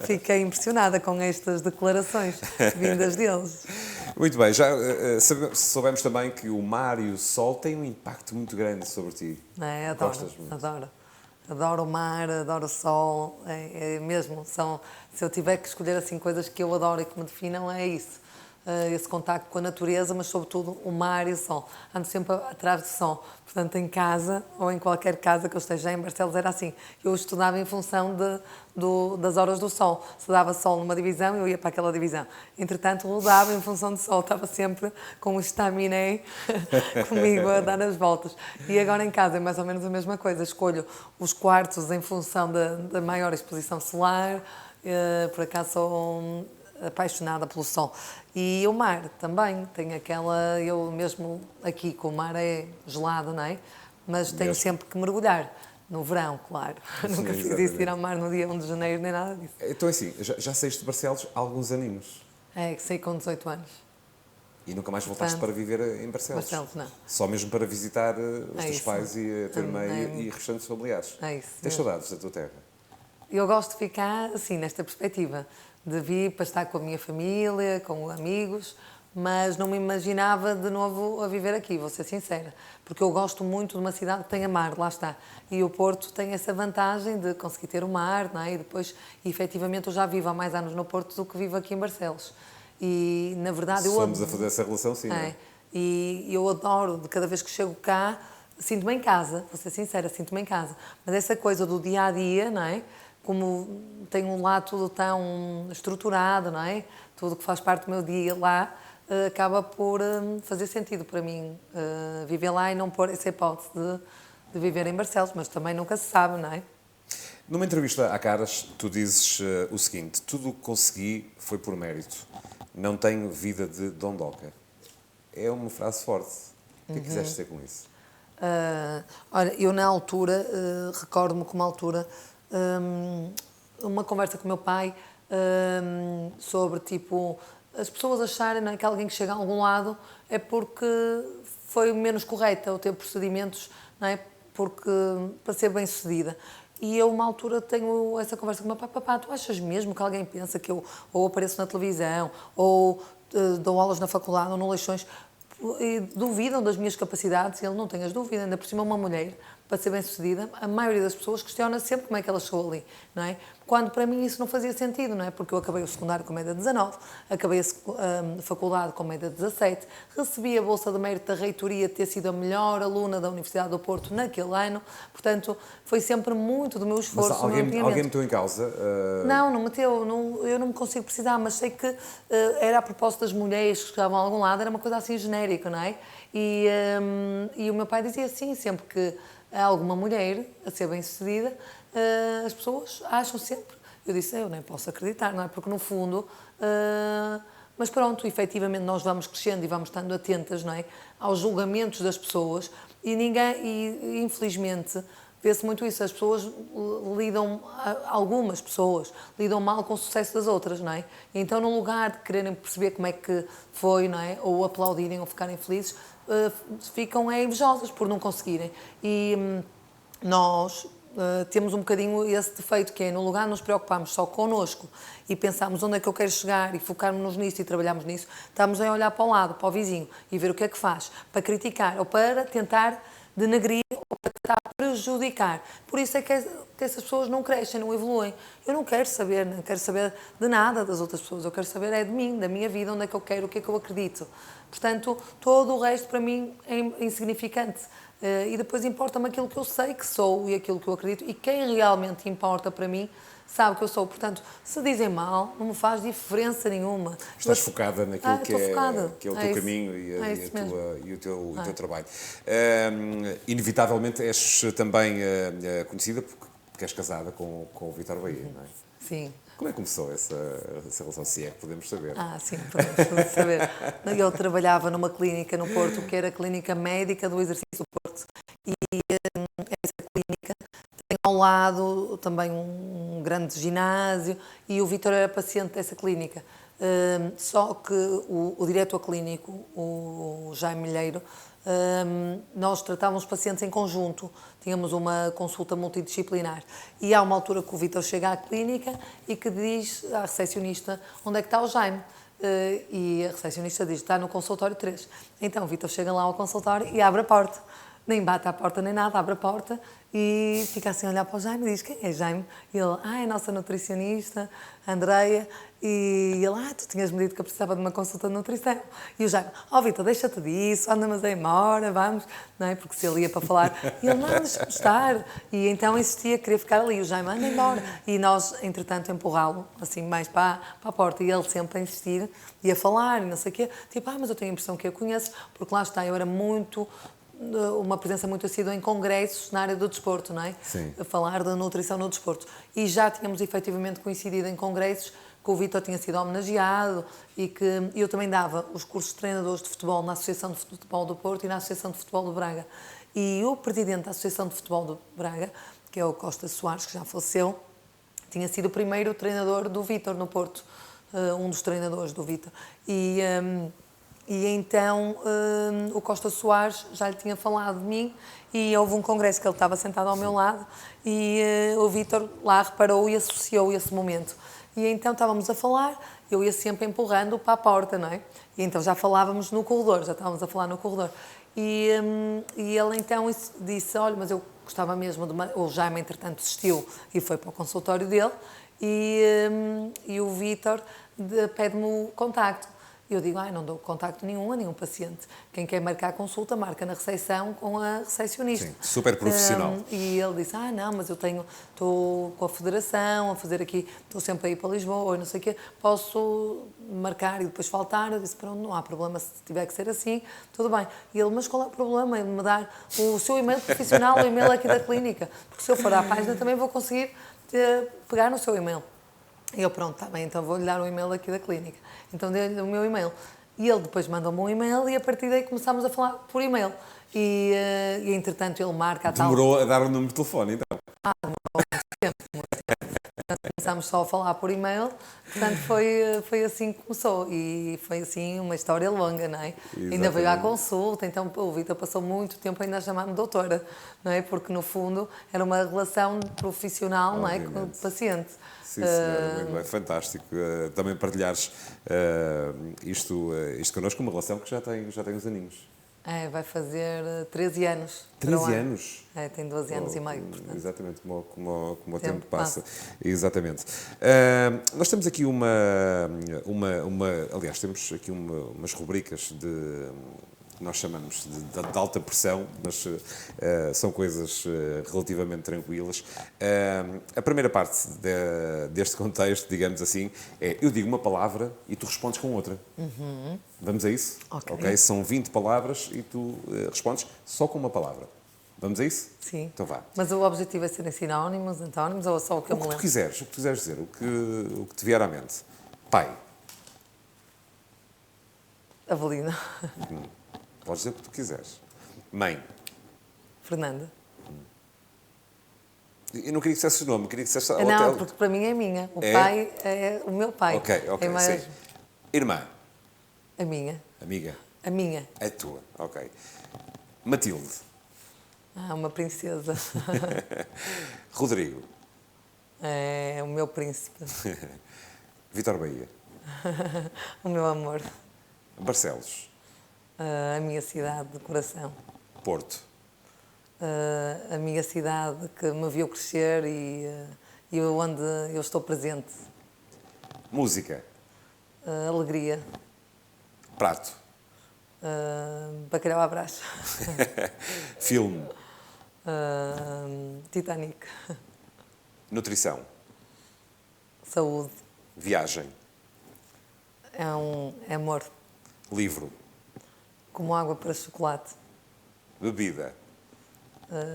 Fiquei impressionada com estas declarações vindas deles. Muito bem, já soubemos também que o mar e o sol têm um impacto muito grande sobre ti. Adoro o mar, adoro o sol, mesmo. Se eu tiver que escolher assim coisas que eu adoro e que me definam, é isso. esse contacto com a natureza, mas sobretudo o mar e o sol. Ando sempre atrás do sol. Portanto, em casa, ou em qualquer casa que eu esteja em Barcelos, era assim. Eu estudava em função das horas do sol. Se dava sol numa divisão, eu ia para aquela divisão. Entretanto, rodava em função do sol. Estava sempre com o estaminé comigo a dar as voltas. E agora em casa é mais ou menos a mesma coisa. Escolho os quartos em função da maior exposição solar. Por acaso sou apaixonada pelo sol. E o mar também, tem aquela, eu mesmo aqui com o mar é gelado, não é? Mas tenho sempre que mergulhar. No verão, claro. Nunca fiz isso de ir ao mar no dia 1 de janeiro, nem nada disso. Então, assim, já saíste de Barcelos há alguns aninhos. É, que saí com 18 anos. E nunca mais voltaste para viver em Barcelos? Barcelos, não. Só mesmo para visitar os teus pais e a tua irmã e restantes familiares? É isso. Tens saudades da tua terra? Eu gosto de ficar, assim, nesta perspectiva, de vir para estar com a minha família, com amigos, mas não me imaginava de novo a viver aqui, vou ser sincera, porque eu gosto muito de uma cidade que tenha mar, lá está. E o Porto tem essa vantagem de conseguir ter o mar, não é? E depois, efetivamente, eu já vivo há mais anos no Porto do que vivo aqui em Barcelos. E, na verdade, eu Somos a fazer essa relação, sim, não é? E eu adoro, de cada vez que chego cá, sinto-me em casa, vou ser sincera, sinto-me em casa. Mas essa coisa do dia-a-dia, não é? Como tem um lado tudo tão estruturado, não é? Tudo que faz parte do meu dia lá, acaba por fazer sentido para mim viver lá e não pôr essa hipótese de viver em Barcelos, mas também nunca se sabe, não é? Numa entrevista à Caras, tu dizes o seguinte: tudo o que consegui foi por mérito. Não tenho vida de dondoca. É uma frase forte. O que quiseste dizer com isso? Olha, eu na altura, recordo-me com uma altura, uma conversa com o meu pai sobre, tipo, as pessoas acharem, não é, que alguém que chega a algum lado é porque foi menos correta ou teve procedimentos, não é, porque, para ser bem-sucedida. E eu, uma altura, tenho essa conversa com o meu pai: papá, tu achas mesmo que alguém pensa que eu ou apareço na televisão, ou dou aulas na faculdade, ou no Leixões, e duvidam das minhas capacidades? E ele: não tenhas dúvida, ainda por cima uma mulher, para ser bem-sucedida, a maioria das pessoas questiona sempre como é que ela chegou ali, não é? Quando para mim isso não fazia sentido, não é? Porque eu acabei o secundário com média 19, acabei a faculdade com média 17, recebi a bolsa de mérito da reitoria de ter sido a melhor aluna da Universidade do Porto naquele ano, portanto, foi sempre muito do meu esforço. Mas alguém meteu em causa? Não meteu, eu não me consigo precisar, mas sei que era a propósito das mulheres que chegavam a algum lado, era uma coisa assim genérica, não é? E o meu pai dizia assim, sempre que há alguma mulher a ser bem-sucedida, as pessoas acham sempre. Eu disse: eu nem posso acreditar, não é? Porque no fundo, mas pronto, efetivamente nós vamos crescendo e vamos estando atentas, não é, aos julgamentos das pessoas e infelizmente vê-se muito isso. As pessoas algumas pessoas lidam mal com o sucesso das outras, não é? E então, no lugar de quererem perceber como é que foi, não é, ou aplaudirem ou ficarem felizes, ficam invejosas por não conseguirem. E nós temos um bocadinho esse defeito, que é, no lugar de nos preocuparmos só connosco e pensarmos onde é que eu quero chegar e focarmos nisso e trabalharmos nisso, estamos a olhar para o lado, para o vizinho, e ver o que é que faz, para criticar ou para tentar denegrir ou para tentar prejudicar. Por isso é que essas pessoas não crescem, não evoluem. Eu não quero saber de nada das outras pessoas, eu quero saber é de mim, da minha vida, onde é que eu quero, o que é que eu acredito. Portanto, todo o resto para mim é insignificante. E depois importa-me aquilo que eu sei que sou e aquilo que eu acredito, e quem realmente importa para mim sabe que eu sou. Portanto, se dizem mal, não me faz diferença nenhuma. Estás focada naquilo que é o teu caminho e o teu trabalho. Inevitavelmente és também conhecida porque és casada com o Vítor Bahia, não é? Sim. Como é que começou essa relação, se é que podemos saber? Sim, podemos saber. Eu trabalhava numa clínica no Porto, que era a Clínica Médica do Exercício do Porto. E essa clínica tem ao lado também um grande ginásio, e o Vítor era paciente dessa clínica. Só que o diretor clínico, o Jaime Milheiro, nós tratávamos pacientes em conjunto, tínhamos uma consulta multidisciplinar, e há uma altura que o Vítor chega à clínica e que diz à recepcionista: onde é que está o Jaime? E a recepcionista diz: está no consultório 3. Então o Vítor chega lá ao consultório e abre a porta, nem bate à porta nem nada, abre a porta e fica assim a olhar para o Jaime e diz: quem é Jaime? E ele: é a nossa nutricionista, a Andreia. E ele, tu tinhas-me dito que eu precisava de uma consulta de nutrição. E o Jaime, Vitor, deixa-te disso, anda, mas é embora, vamos. Não é? Porque se ele ia para falar, e ele, não, deixa-me estar. E então insistia, queria ficar ali. E o Jaime, anda embora. E nós, entretanto, empurrá-lo, assim, mais para a porta. E ele sempre a insistir, e a falar, e não sei o quê. Tipo, mas eu tenho a impressão que eu conheço, porque lá está, eu era uma presença muito assídua em congressos na área do desporto, não é? Sim. A falar da nutrição no desporto. E já tínhamos efetivamente coincidido em congressos que o Vítor tinha sido homenageado e que eu também dava os cursos de treinadores de futebol na Associação de Futebol do Porto e na Associação de Futebol do Braga. E o presidente da Associação de Futebol do Braga, que é o Costa Soares, que já faleceu, tinha sido o primeiro treinador do Vítor no Porto, um dos treinadores do Vítor. E então o Costa Soares já lhe tinha falado de mim e houve um congresso que ele estava sentado ao meu lado e o Vítor lá reparou e associou esse momento. E então estávamos a falar, eu ia sempre empurrando para a porta, não é? E então já falávamos no corredor, já estávamos a falar no corredor. E ele então disse, olha, mas eu gostava mesmo de... O Jaime, entretanto, desistiu e foi para o consultório dele e o Vítor pede-me o contacto. Eu digo, não dou contacto nenhum a nenhum paciente. Quem quer marcar consulta, marca na recepção com a recepcionista. Sim, super profissional. E ele disse, não, mas eu estou com a federação a fazer aqui, estou sempre a ir para Lisboa e não sei o quê, posso marcar e depois faltar? Eu disse, pronto, não há problema, se tiver que ser assim, tudo bem. E ele, mas qual é o problema? Ele me dar o seu e-mail profissional, o e-mail aqui da clínica, porque se eu for à página também vou conseguir pegar no seu e-mail. E eu, pronto, está bem, então vou-lhe dar o e-mail aqui da clínica. Então dei-lhe o meu e-mail. E ele depois mandou-me um e-mail e a partir daí começámos a falar por e-mail. E entretanto ele marca a tal... Demorou a dar o número de telefone, então. Demorou muito tempo. Começámos só a falar por e-mail, portanto foi assim que começou. E foi assim uma história longa, não é? Exatamente. Ainda veio à consulta, então o Vítor passou muito tempo ainda a chamar-me doutora, não é? Porque no fundo era uma relação profissional, não é? Com o paciente. Sim, senhora, é fantástico também partilhares isto connosco, uma relação que já tem uns aninhos. Vai fazer 13 anos. 13 anos? Tem 12 anos e meio, portanto. Exatamente, como o tempo passa. passa. Exatamente. Nós temos aqui aliás, temos aqui umas rubricas que nós chamamos de alta pressão, mas são coisas relativamente tranquilas. A primeira parte deste contexto, digamos assim, é eu digo uma palavra e tu respondes com outra. Uhum. Vamos a isso? Ok. São 20 palavras e tu respondes só com uma palavra. Vamos a isso? Sim. Então vá. Mas o objetivo é serem sinónimos, antónimos ou só o que eu me O que lembro? tu quiseres dizer, o que te vier à mente. Pai. Avelina. Podes dizer o que tu quiseres. Mãe. Fernanda. Eu não queria que dissesse o nome, queria que dissesse o Não, hotel. porque para mim é minha. O É? pai é o meu pai. Ok, É mais sim. Irmã. a minha. Amiga. A minha. É tua, ok. Matilde. Uma princesa. Rodrigo. É o meu príncipe. Vítor Bahia. O meu amor. Barcelos. A minha cidade de coração. Porto. A minha cidade que me viu crescer e onde eu estou presente. Música. Alegria. Prato. Bacalhau à Brás. Filme. Titanic. Nutrição. Saúde. Viagem. É amor. Livro. Como água para chocolate. Bebida.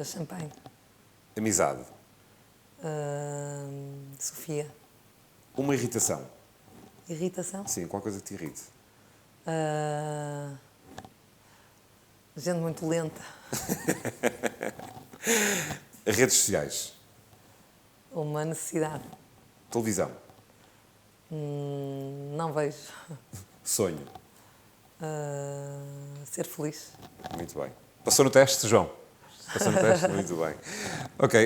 Champanhe. Amizade. Sofia. Uma irritação. Irritação. Sim, qualquer coisa que te irrite. Gente muito lenta. Redes sociais. Uma necessidade. Televisão. Não vejo. Sonho. Ser feliz. Muito bem. Passou no teste, João? Passou no teste? Muito bem. Ok,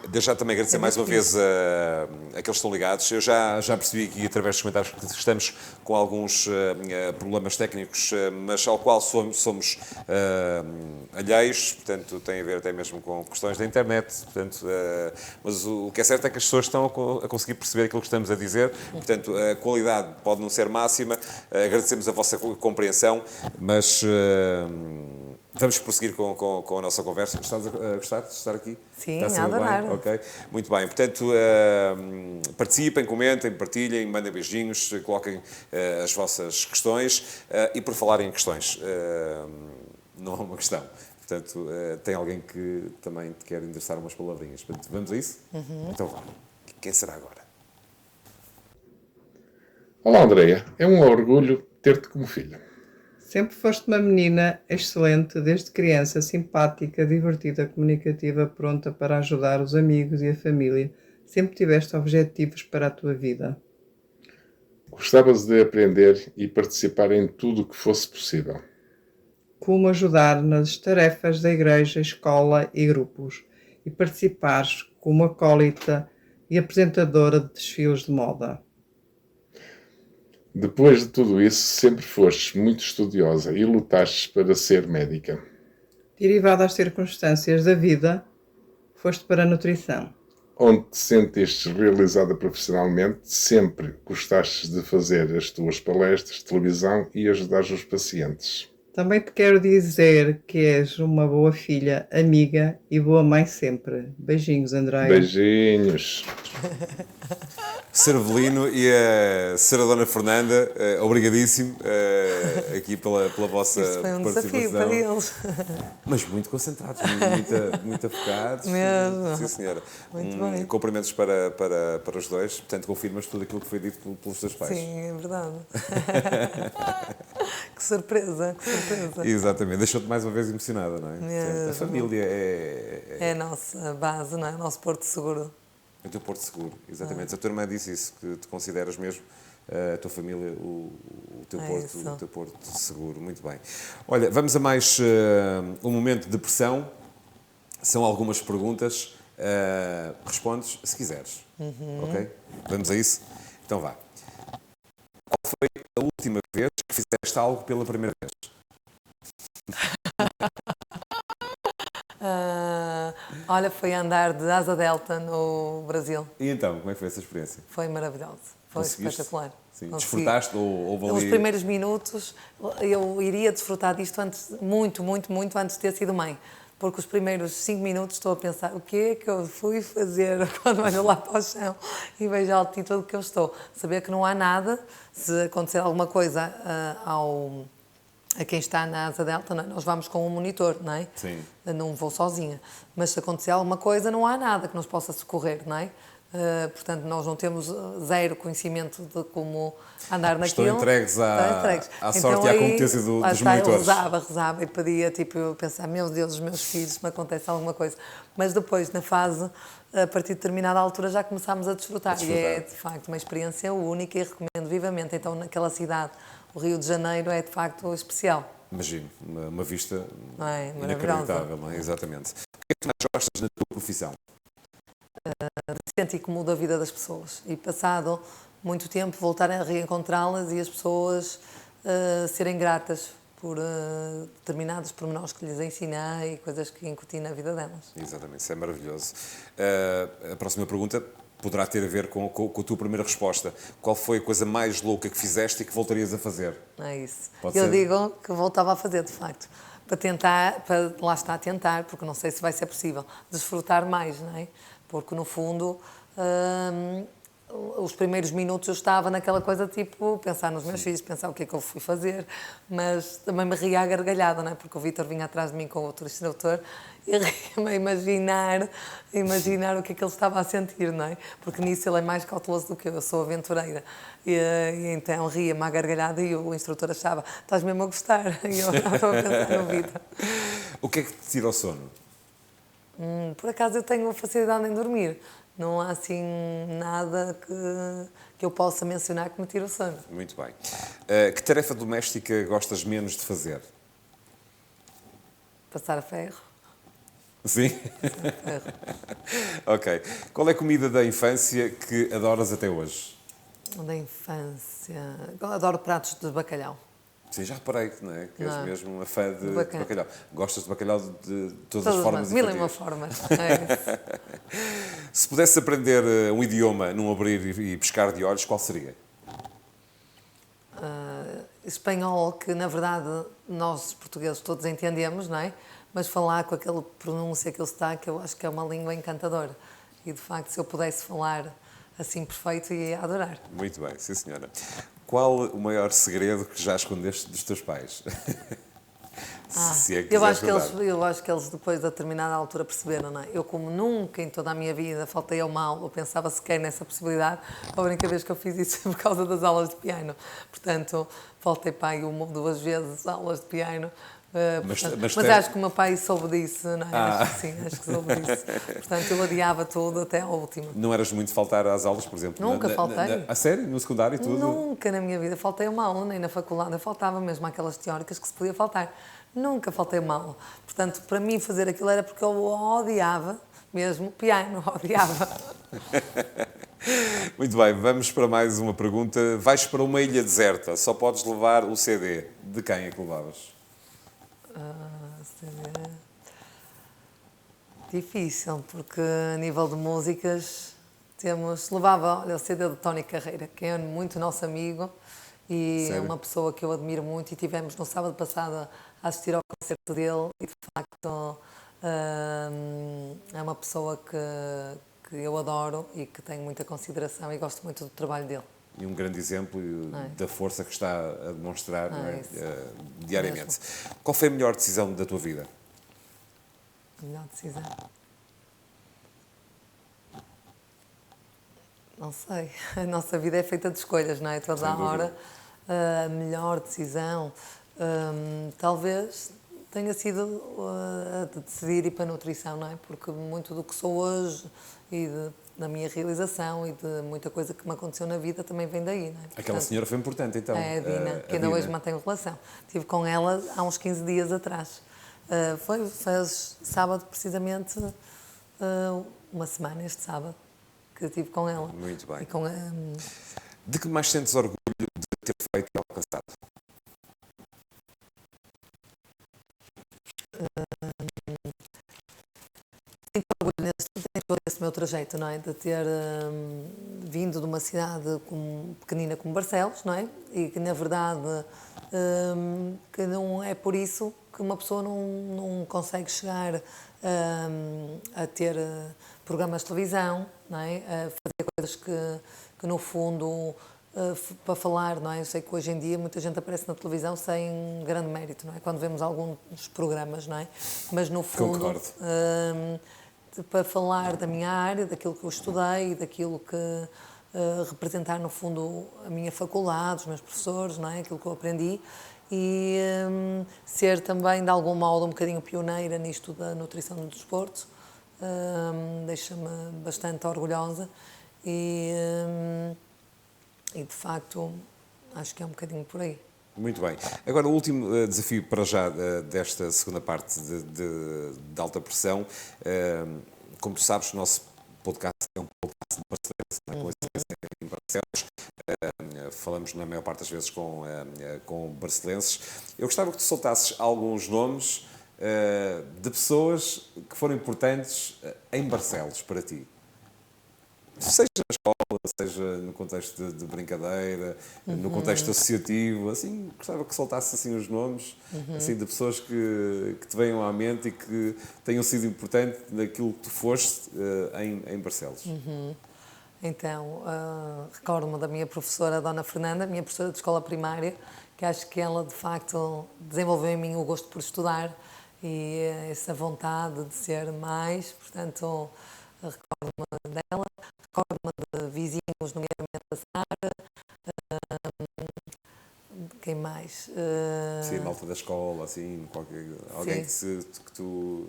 deixa já também agradecer mais uma vez a que eles estão ligados. Eu já percebi aqui, através dos comentários, que estamos com alguns problemas técnicos, mas ao qual somos alheios, portanto, tem a ver até mesmo com questões da internet, portanto, mas o que é certo é que as pessoas estão a conseguir perceber aquilo que estamos a dizer, portanto, a qualidade pode não ser máxima, agradecemos a vossa compreensão, mas vamos prosseguir com a nossa conversa. Estás a gostar de estar aqui? Sim, Está a adorar. bem? Ok, muito bem. Portanto, participem, comentem, partilhem, mandem beijinhos, coloquem as vossas questões e por falar em questões, não há uma questão. Portanto, tem alguém que também te quer endereçar umas palavrinhas. Portanto, vamos a isso? Então vá. Quem será agora? Olá, Andreia. É um orgulho ter-te como filha. Sempre foste uma menina excelente, desde criança, simpática, divertida, comunicativa, pronta para ajudar os amigos e a família. Sempre tiveste objetivos para a tua vida. Gostavas de aprender e participar em tudo o que fosse possível. Como ajudar nas tarefas da igreja, escola e grupos. E participares como acólita e apresentadora de desfiles de moda. Depois de tudo isso, sempre fostes muito estudiosa e lutaste para ser médica. Derivada às circunstâncias da vida, foste para a nutrição. Onde te sentiste realizada profissionalmente, sempre gostaste de fazer as tuas palestras de televisão e ajudar os pacientes. Também te quero dizer que és uma boa filha, amiga e boa mãe sempre. Beijinhos, Andréia. Beijinhos. Ser Avelino e a Sra. Dona Fernanda, obrigadíssimo aqui pela vossa Isto foi um participação. desafio para eles. Mas muito concentrados, muito focados. Mesmo. Sim, senhora. Muito bem. Cumprimentos para os dois. Portanto, confirmas tudo aquilo que foi dito pelos teus pais. Sim, é verdade. Que surpresa, que surpresa. Exatamente. Deixou-te mais uma vez emocionada, não é? Mesmo. A família é É a nossa base, não é? O nosso porto seguro. o teu porto seguro. Exatamente. A tua irmã disse isso, que te consideras mesmo a tua família o teu Isso. o teu porto seguro. Muito bem. Olha, vamos a mais um momento de pressão. São algumas perguntas. Respondes se quiseres. Ok? Vamos a isso? Então vá. Qual foi a última vez que fizeste algo pela primeira vez? Olha, foi andar de asa delta no Brasil. E então, como é que foi essa experiência? Foi maravilhoso. Foi Conseguiste? espetacular. Sim. Consegui. Desfrutaste ou houve ali... Nos primeiros minutos, eu iria desfrutar disto antes, muito antes de ter sido mãe. Porque os primeiros 5 minutos estou a pensar o que é que eu fui fazer quando olho lá para o chão e vejo a altitude que eu estou. Saber que não há nada, se acontecer alguma coisa a quem está na asa delta, não é? Nós vamos com um monitor, não é? Sim. Não vou sozinha. Mas se acontecer alguma coisa, não há nada que nos possa socorrer, não é? Portanto, nós não temos zero conhecimento de como andar naquilo. Estão entregues à sorte e à competência dos monitores. Eu rezava e pedia, tipo, eu pensava, meu Deus, os meus filhos, se me acontece alguma coisa. Mas depois, na fase, a partir de determinada altura, já começámos a desfrutar. E é, de facto, uma experiência única e recomendo vivamente. Então, naquela cidade, o Rio de Janeiro é, de facto, especial. Imagino, uma vista Não é? inacreditável, não é? Exatamente. O que é que tu mais gostas na tua profissão? Sentir que muda a vida das pessoas e passado muito tempo voltarem a reencontrá-las e as pessoas serem gratas por determinados pormenores que lhes ensinei e coisas que incuti na vida delas. Exatamente, isso é maravilhoso. A próxima pergunta poderá ter a ver com a tua primeira resposta. Qual foi a coisa mais louca que fizeste e que voltarias a fazer? É isso. Pode Eu ser? digo que voltava a fazer, de facto. Para tentar, lá está a tentar, porque não sei se vai ser possível, desfrutar mais, não é? Porque, no fundo, os primeiros minutos eu estava naquela coisa, tipo, pensar nos meus filhos, pensar o que é que eu fui fazer, mas também me ria à gargalhada, não é? Porque o Vítor vinha atrás de mim com outro instrutor e ria-me a imaginar o que é que ele estava a sentir, não é? Porque nisso ele é mais cauteloso do que eu sou aventureira. E então ria-me à gargalhada e o instrutor achava, estás mesmo a gostar? E eu estava a pensar no Vítor. O que é que te tira o sono? Por acaso eu tenho facilidade em dormir. Não há assim nada que eu possa mencionar que me tire o sono. Muito bem. Que tarefa doméstica gostas menos de fazer? Passar a ferro. Sim? Ok. Qual é a comida da infância que adoras até hoje? Da infância. Adoro pratos de bacalhau. Sim, já reparei que, não é? Que és Não. mesmo uma fã de Bacana. bacalhau. Gostas de bacalhau de todas as Todas formas mil e uma infantis. formas. É isso. Se pudesse aprender um idioma num abrir e pescar de olhos, qual seria? Espanhol, que na verdade nós portugueses todos entendemos, não é? Mas falar com aquele pronúncia, aquele sotaque, eu acho que é uma língua encantadora. E de facto, se eu pudesse falar assim perfeito, ia adorar. Muito bem, sim senhora. Qual o maior segredo que já escondeste dos teus pais? Se é que Eu quiseres acho, contar. eu acho que eles depois de determinada altura perceberam, não é? Eu como nunca em toda a minha vida faltei a uma aula, ou pensava sequer nessa possibilidade, a única vez que eu fiz isso foi por causa das aulas de piano. Portanto, faltei pai uma ou duas vezes aulas de piano. Mas acho que o meu pai soube disso, não é? Acho que sim, acho que soube disso. Portanto, eu adiava tudo até ao último. Não eras muito faltar às aulas, por exemplo? Nunca faltei. A sério? No secundário e tudo? Nunca na minha vida faltei uma aula, nem na faculdade. Eu faltava mesmo aquelas teóricas que se podia faltar. Nunca faltei uma aula. Portanto, para mim fazer aquilo era porque eu odiava mesmo piano, odiava. Muito bem, vamos para mais uma pergunta. Vais para uma ilha deserta, só podes levar o CD. De quem é que levavas? CD. Difícil, porque a nível de músicas levava, olha, o CD de Tony Carreira, que é muito nosso amigo e Sério? é uma pessoa que eu admiro muito, e tivemos no sábado passado a assistir ao concerto dele e de facto é uma pessoa que eu adoro e que tenho muita consideração e gosto muito do trabalho dele. E um grande exemplo É. da força que está a demonstrar não é? Isso. Diariamente. Qual foi a melhor decisão da tua vida? A melhor decisão. Não sei. A nossa vida é feita de escolhas, não é? Toda Sem a dúvida. hora. A melhor decisão. Talvez tenha sido a de decidir ir para a nutrição, não é? Porque muito do que sou hoje e da minha realização e de muita coisa que me aconteceu na vida também vem daí, não é? Aquela Portanto, senhora foi importante, então. é a Dina, que ainda hoje mantenho relação. Estive com ela há uns 15 dias atrás. Faz sábado, precisamente, uma semana, este sábado, que estive com ela. Muito bem. E com, De que mais sentes orgulho de ter feito e alcançado? Tenho todo esse meu trajeto, não é? De ter vindo de uma cidade pequenina como Barcelos, não é? E que, na verdade, que não é por isso que uma pessoa não consegue chegar a ter programas de televisão, não é? A fazer coisas que no fundo, para falar, não é? Eu sei que hoje em dia muita gente aparece na televisão sem grande mérito, não é? Quando vemos alguns programas, não é? Mas no fundo, Concordo. para falar da minha área, daquilo que eu estudei, daquilo que representar no fundo a minha faculdade, os meus professores, não é? Aquilo que eu aprendi e ser também de algum modo um bocadinho pioneira nisto da nutrição do desporto, deixa-me bastante orgulhosa e de facto acho que é um bocadinho por aí. Muito bem. Agora, o último desafio para já desta segunda parte de alta pressão. Como tu sabes, o nosso podcast é um podcast de Barcelos, com a em Barcelos. Falamos, na maior parte das vezes, com barcelenses. Eu gostava que tu soltasses alguns nomes de pessoas que foram importantes em Barcelos para ti. Seja na escola, seja no contexto de brincadeira, no contexto associativo, assim, gostava que soltasse assim os nomes assim, de pessoas que te venham à mente e que tenham sido importantes naquilo que tu foste em Barcelos. Então, recordo-me da minha professora, a Dona Fernanda, minha professora de escola primária, que acho que ela, de facto, desenvolveu em mim o gosto por estudar e essa vontade de ser mais, portanto, recordo-me dela, recordo-me de vizinhos, nomeadamente da Sara, quem mais? Sim, malta da escola, assim, alguém que tu...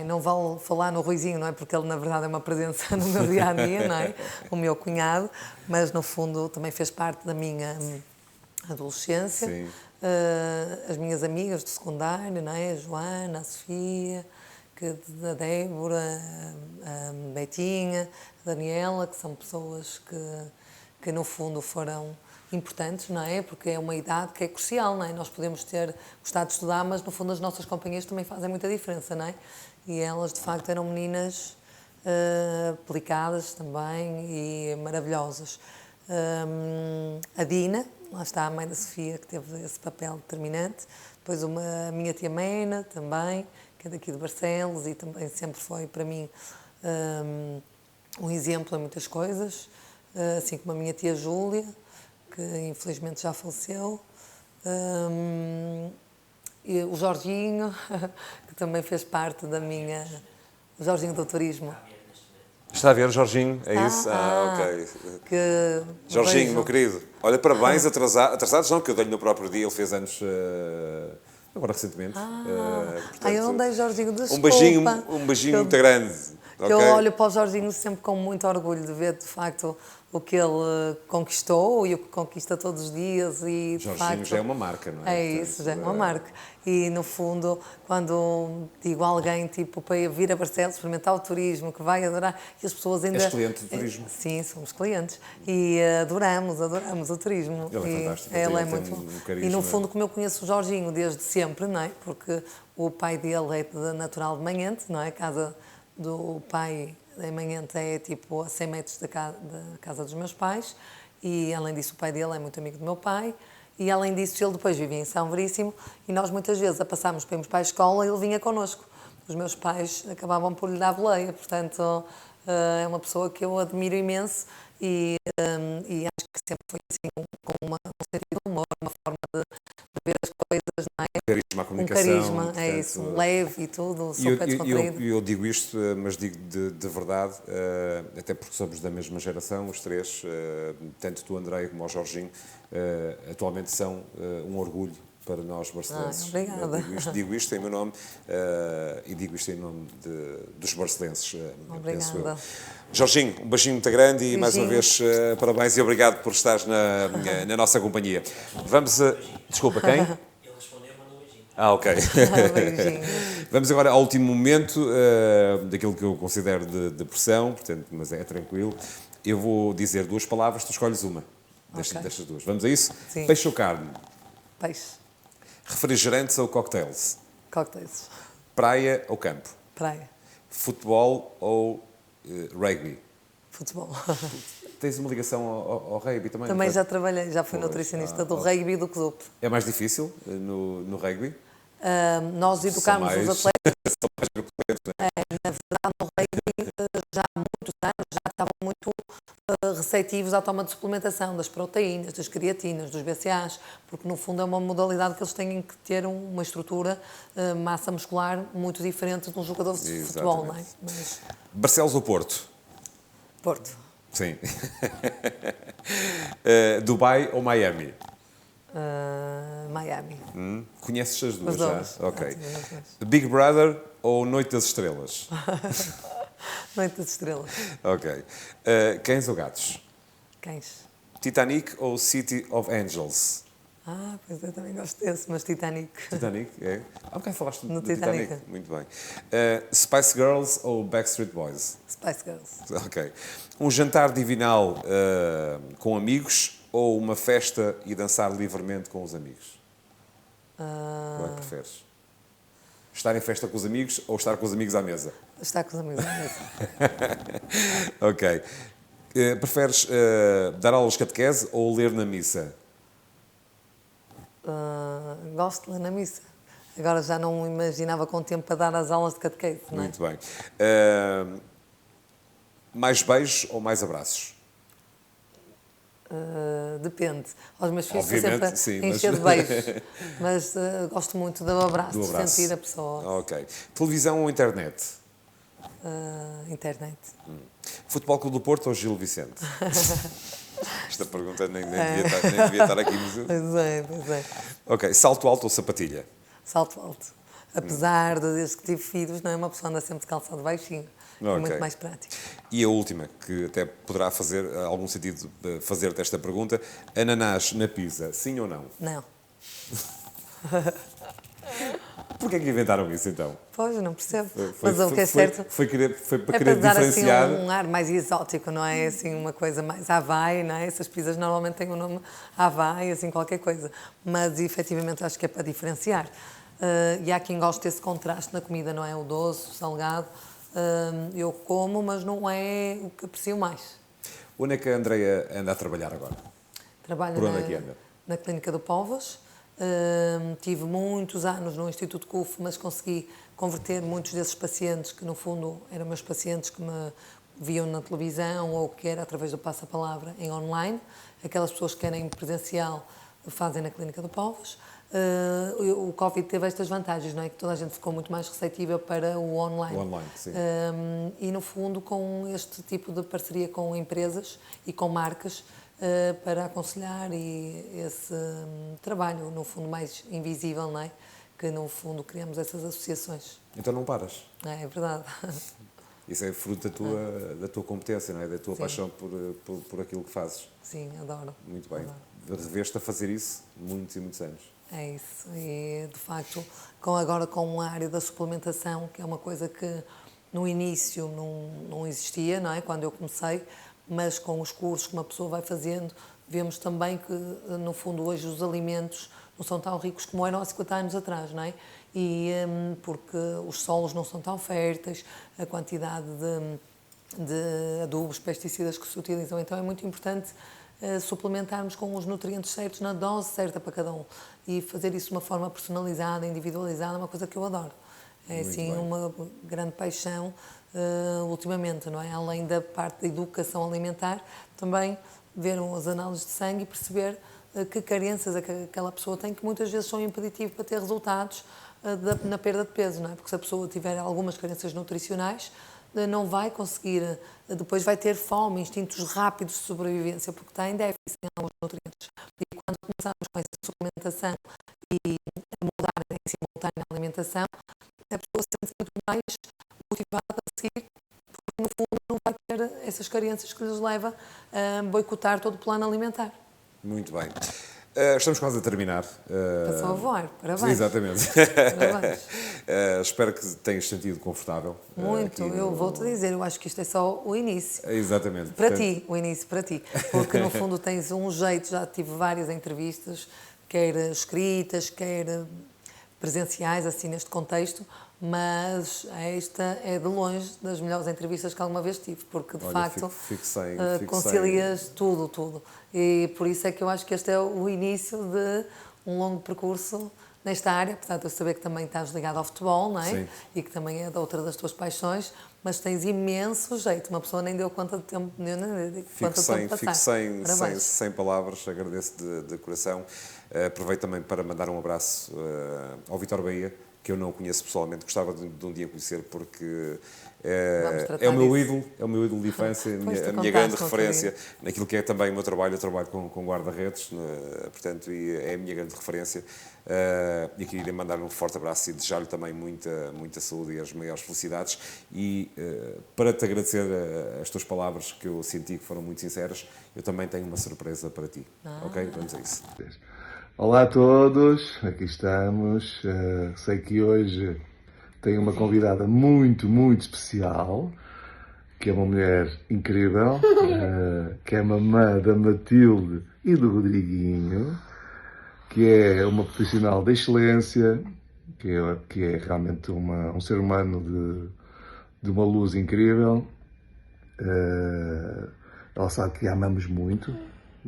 Não vale falar no Ruizinho, não é? Porque ele, na verdade, é uma presença no meu dia-a-dia, não é? O meu cunhado, mas, no fundo, também fez parte da minha adolescência. Sim. As minhas amigas do secundário, não é? A Joana, a Sofia, que da Débora, a Betinha, a Daniela, que são pessoas que no fundo foram importantes, não é? Porque é uma idade que é crucial, não é? Nós podemos ter gostado de estudar, mas no fundo as nossas companhias também fazem muita diferença, não é? E elas de facto eram meninas aplicadas também e maravilhosas. A Dina, lá está a mãe da Sofia, que teve esse papel determinante. Depois a minha tia Mena também, que é daqui de Barcelos e também sempre foi para mim um exemplo em muitas coisas. Assim como a minha tia Júlia, que infelizmente já faleceu. E o Jorginho, que também fez parte da minha... O Jorginho do turismo. Está a ver, Jorginho? É isso? Ok. Que Jorginho, vejo. meu querido. Olha, parabéns, atrasados não, que eu dei-lhe no próprio dia, ele fez anos agora recentemente. Portanto, Eu não dei Jorginho, desculpa. um beijinho muito grande. Que eu olho para o Jorginho sempre com muito orgulho de ver, de facto, o que ele conquistou e o que conquista todos os dias. E, de Jorginho facto, já é uma marca, não é? É isso, já é uma marca. E, no fundo, quando digo a alguém, tipo, para ir vir a Barcelos, experimentar o turismo, que vai adorar, e as pessoas ainda... És cliente do turismo? Sim, somos clientes. E adoramos o turismo. Ele é e fantástico. Ele é tem muito um bom. carisma. E, no fundo, como eu conheço o Jorginho desde sempre, não é? Porque o pai dele é de natural de Manhente, não é? A casa do pai em Manhente é tipo a 100 metros da casa dos meus pais e além disso o pai dele é muito amigo do meu pai e além disso ele depois vivia em São Veríssimo e nós muitas vezes a passarmos para irmos para a escola e ele vinha connosco. Os meus pais acabavam por lhe dar boleia, portanto é uma pessoa que eu admiro imenso e acho que sempre foi assim com um sentido de humor, uma forma de ver as coisas, não é? Carisma, a comunicação. Carisma, portanto, é isso, leve e tudo, super descontraído. Eu digo isto, mas digo de verdade, até porque somos da mesma geração, os três, tanto tu, André, como o Jorginho, atualmente são um orgulho para nós barcelenses. Obrigada. Digo isto em meu nome e digo isto em nome dos barcelenses, penso eu. Jorginho, um beijinho muito grande e mais uma vez parabéns e obrigado por estares na nossa companhia. Vamos desculpa, quem? Ele respondeu, mandou um beijinho. Ok. Beijinho. Vamos agora ao último momento daquilo que eu considero de pressão, portanto, mas é tranquilo. Eu vou dizer duas palavras, tu escolhes uma destas duas. Vamos a isso? Sim. Peixe ou carne? Peixe, Refrigerantes ou cocktails? cocktails, Praia ou campo? praia, Futebol ou rugby? futebol. Tens uma ligação ao rugby também? Também não já foi? trabalhei, já fui nutricionista do rugby e do clube. É mais difícil no rugby? Nós educámos mais- os atletas. Na verdade, no rugby, já há muitos anos, já estavam muito receptivos à toma de suplementação das proteínas, das creatinas, dos BCAAs, porque no fundo é uma modalidade que eles têm que ter uma estrutura, massa muscular muito diferente de um jogador de futebol, não é? Mas, Barcelos ou Porto? Porto, Sim. Dubai ou Miami? Miami, Conheces as duas As já? duas. Ok. Já tive as duas. Big Brother ou Noite das Estrelas? Noite das Estrelas, Ok. Cães ou gatos? cães. Titanic ou City of Angels? Pois eu também gosto desse, mas Titanic. Titanic, é? Há bocado falaste No do Titanic. Titanic. Muito bem. Spice Girls ou Backstreet Boys? Spice Girls. Ok. Um jantar divinal com amigos ou uma festa e dançar livremente com os amigos? Qual é que preferes? Estar em festa com os amigos ou estar com os amigos à mesa? Está com os amigos à mesa. Ok. Preferes dar aulas de catequese ou ler na missa? Gosto de ler na missa. Agora já não imaginava com tempo para dar as aulas de catequese, não é? Muito bem. Mais beijos ou mais abraços? Depende. Aos meus filhos estou Obviamente, sempre sim, a encher mas- de beijos. Mas gosto muito do abraço, Do de abraço. sentir a pessoa. Ok. Televisão ou internet? Internet. Futebol Clube do Porto ou Gil Vicente? Esta pergunta nem devia estar aqui. Mas... Pois é. Ok. Salto alto ou sapatilha? Salto alto. Apesar de desde que tive filhos, não é? Uma pessoa anda sempre de calçado baixinho. É Ok. muito mais prático. E a última, que até poderá fazer algum sentido fazer-te esta pergunta. Ananás na pizza, sim ou não? Não. Porquê é que inventaram isso então? Pois, não percebo. Mas o que é certo Foi para é querer para dar diferenciar. assim um ar mais exótico, não é? Assim, uma coisa mais Havaí, não é? Essas pizzas normalmente têm o nome Havaí, assim, qualquer coisa. Mas, efetivamente, acho que é para diferenciar. E há quem goste desse contraste na comida, não é? O doce, o salgado. Eu como, mas não é o que aprecio mais. Onde é que a Andreia anda a trabalhar agora? Trabalho Por onde é que anda? na Clínica do Povos. Tive muitos anos no Instituto CUF, mas consegui converter muitos desses pacientes que, no fundo, eram meus pacientes que me viam na televisão ou que era através do Passa-Palavra em online. Aquelas pessoas que querem presencial fazem na Clínica do Povos. O Covid teve estas vantagens, não é? Que toda a gente ficou muito mais receptiva para o online. O online, sim. E, no fundo, com este tipo de parceria com empresas e com marcas, para aconselhar e esse trabalho, no fundo, mais invisível, não é? Que, no fundo, criamos essas associações. Então não paras. É verdade. Isso é fruto da tua competência, não é? Da tua Sim. paixão por aquilo que fazes. Sim, adoro. Muito bem. Adoro. Reveste a fazer isso muitos e muitos anos. É isso. E, de facto, agora com a área da suplementação, que é uma coisa que no início não existia, não é? Quando eu comecei, mas com os cursos que uma pessoa vai fazendo, vemos também que, no fundo, hoje os alimentos não são tão ricos como eram há 50 anos atrás, não é? E porque os solos não são tão férteis, a quantidade de adubos, pesticidas que se utilizam, então é muito importante suplementarmos com os nutrientes certos, na dose certa para cada um. E fazer isso de uma forma personalizada, individualizada, é uma coisa que eu adoro. É, assim, uma grande paixão ultimamente, não é? Além da parte da educação alimentar, também ver as análises de sangue e perceber que carências aquela pessoa tem, que muitas vezes são impeditivos para ter resultados na perda de peso, não é? Porque se a pessoa tiver algumas carências nutricionais, não vai conseguir, depois vai ter fome, instintos rápidos de sobrevivência, porque está em déficit em alguns nutrientes. E quando começamos com essa suplementação e a mudar em simultâneo a alimentação, a pessoa sente-se muito mais motivada a seguir, porque no fundo não vai ter essas carências que lhes leva a boicotar todo o plano alimentar. Muito bem. Estamos quase a terminar. Passou a voar, parabéns. Exatamente. Parabéns. Espero que tenhas sentido confortável. Muito, eu vou-te dizer, eu acho que isto é só o início. Exatamente. Para ti, o início para ti. Porque no fundo tens um jeito, já tive várias entrevistas, quer escritas, quer presenciais, assim neste contexto, mas esta é de longe das melhores entrevistas que alguma vez tive, porque de facto fico concilias tudo. E por isso é que eu acho que este é o início de um longo percurso nesta área, portanto eu saber que também estás ligado ao futebol, não é? Sim. E que também é outra das tuas paixões, mas tens imenso jeito, uma pessoa nem deu conta de tempo, Fico sem palavras, agradeço de coração. Aproveito também para mandar um abraço ao Vítor Bahia, que eu não conheço pessoalmente, gostava de um dia conhecer, porque é o meu ídolo de infância, a minha grande referência naquilo que é também o meu trabalho. Eu trabalho com guarda-redes, portanto, e é a minha grande referência. E queria lhe mandar um forte abraço e desejar-lhe também muita saúde e as maiores felicidades. E para te agradecer as tuas palavras, que eu senti que foram muito sinceras, eu também tenho uma surpresa para ti. Ok? Vamos a isso. Olá a todos, aqui estamos. Sei que hoje tenho uma convidada muito especial, que é uma mulher incrível, que é mamã da Matilde e do Rodriguinho, que é uma profissional de excelência, que é realmente um ser humano de uma luz incrível. Ela sabe que a amamos muito.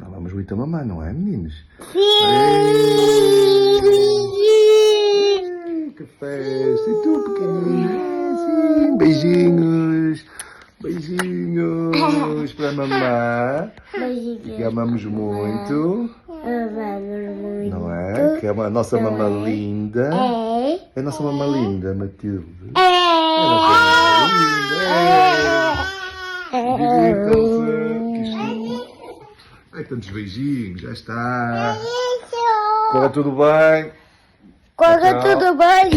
Amamos muito a mamãe, não é, meninos? Sim! Que festa! E tu, pequenino? Sim! Beijinhos para a mamãe. Que amamos muito. Não é? Que é a nossa mamãe linda. É a nossa mamãe linda, Matilde. É a nossa mamãe linda. Divirtam-se. Ai, tantos beijinhos, já está. Corre tudo bem. Corre tudo bem.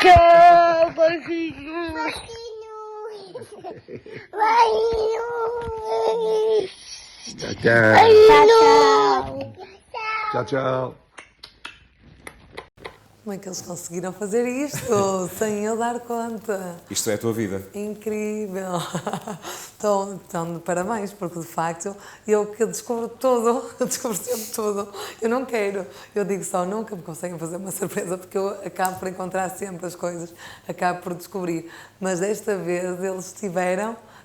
Tchau, beijinhos. Tchau. Tchau. Como é que eles conseguiram fazer isto sem eu dar conta? Isto é a tua vida. Incrível! Então, de parabéns, porque de facto eu que descubro tudo, eu descubro sempre tudo. Eu não quero, eu digo só, nunca me conseguem fazer uma surpresa, porque eu acabo por encontrar sempre as coisas, acabo por descobrir. Mas desta vez eles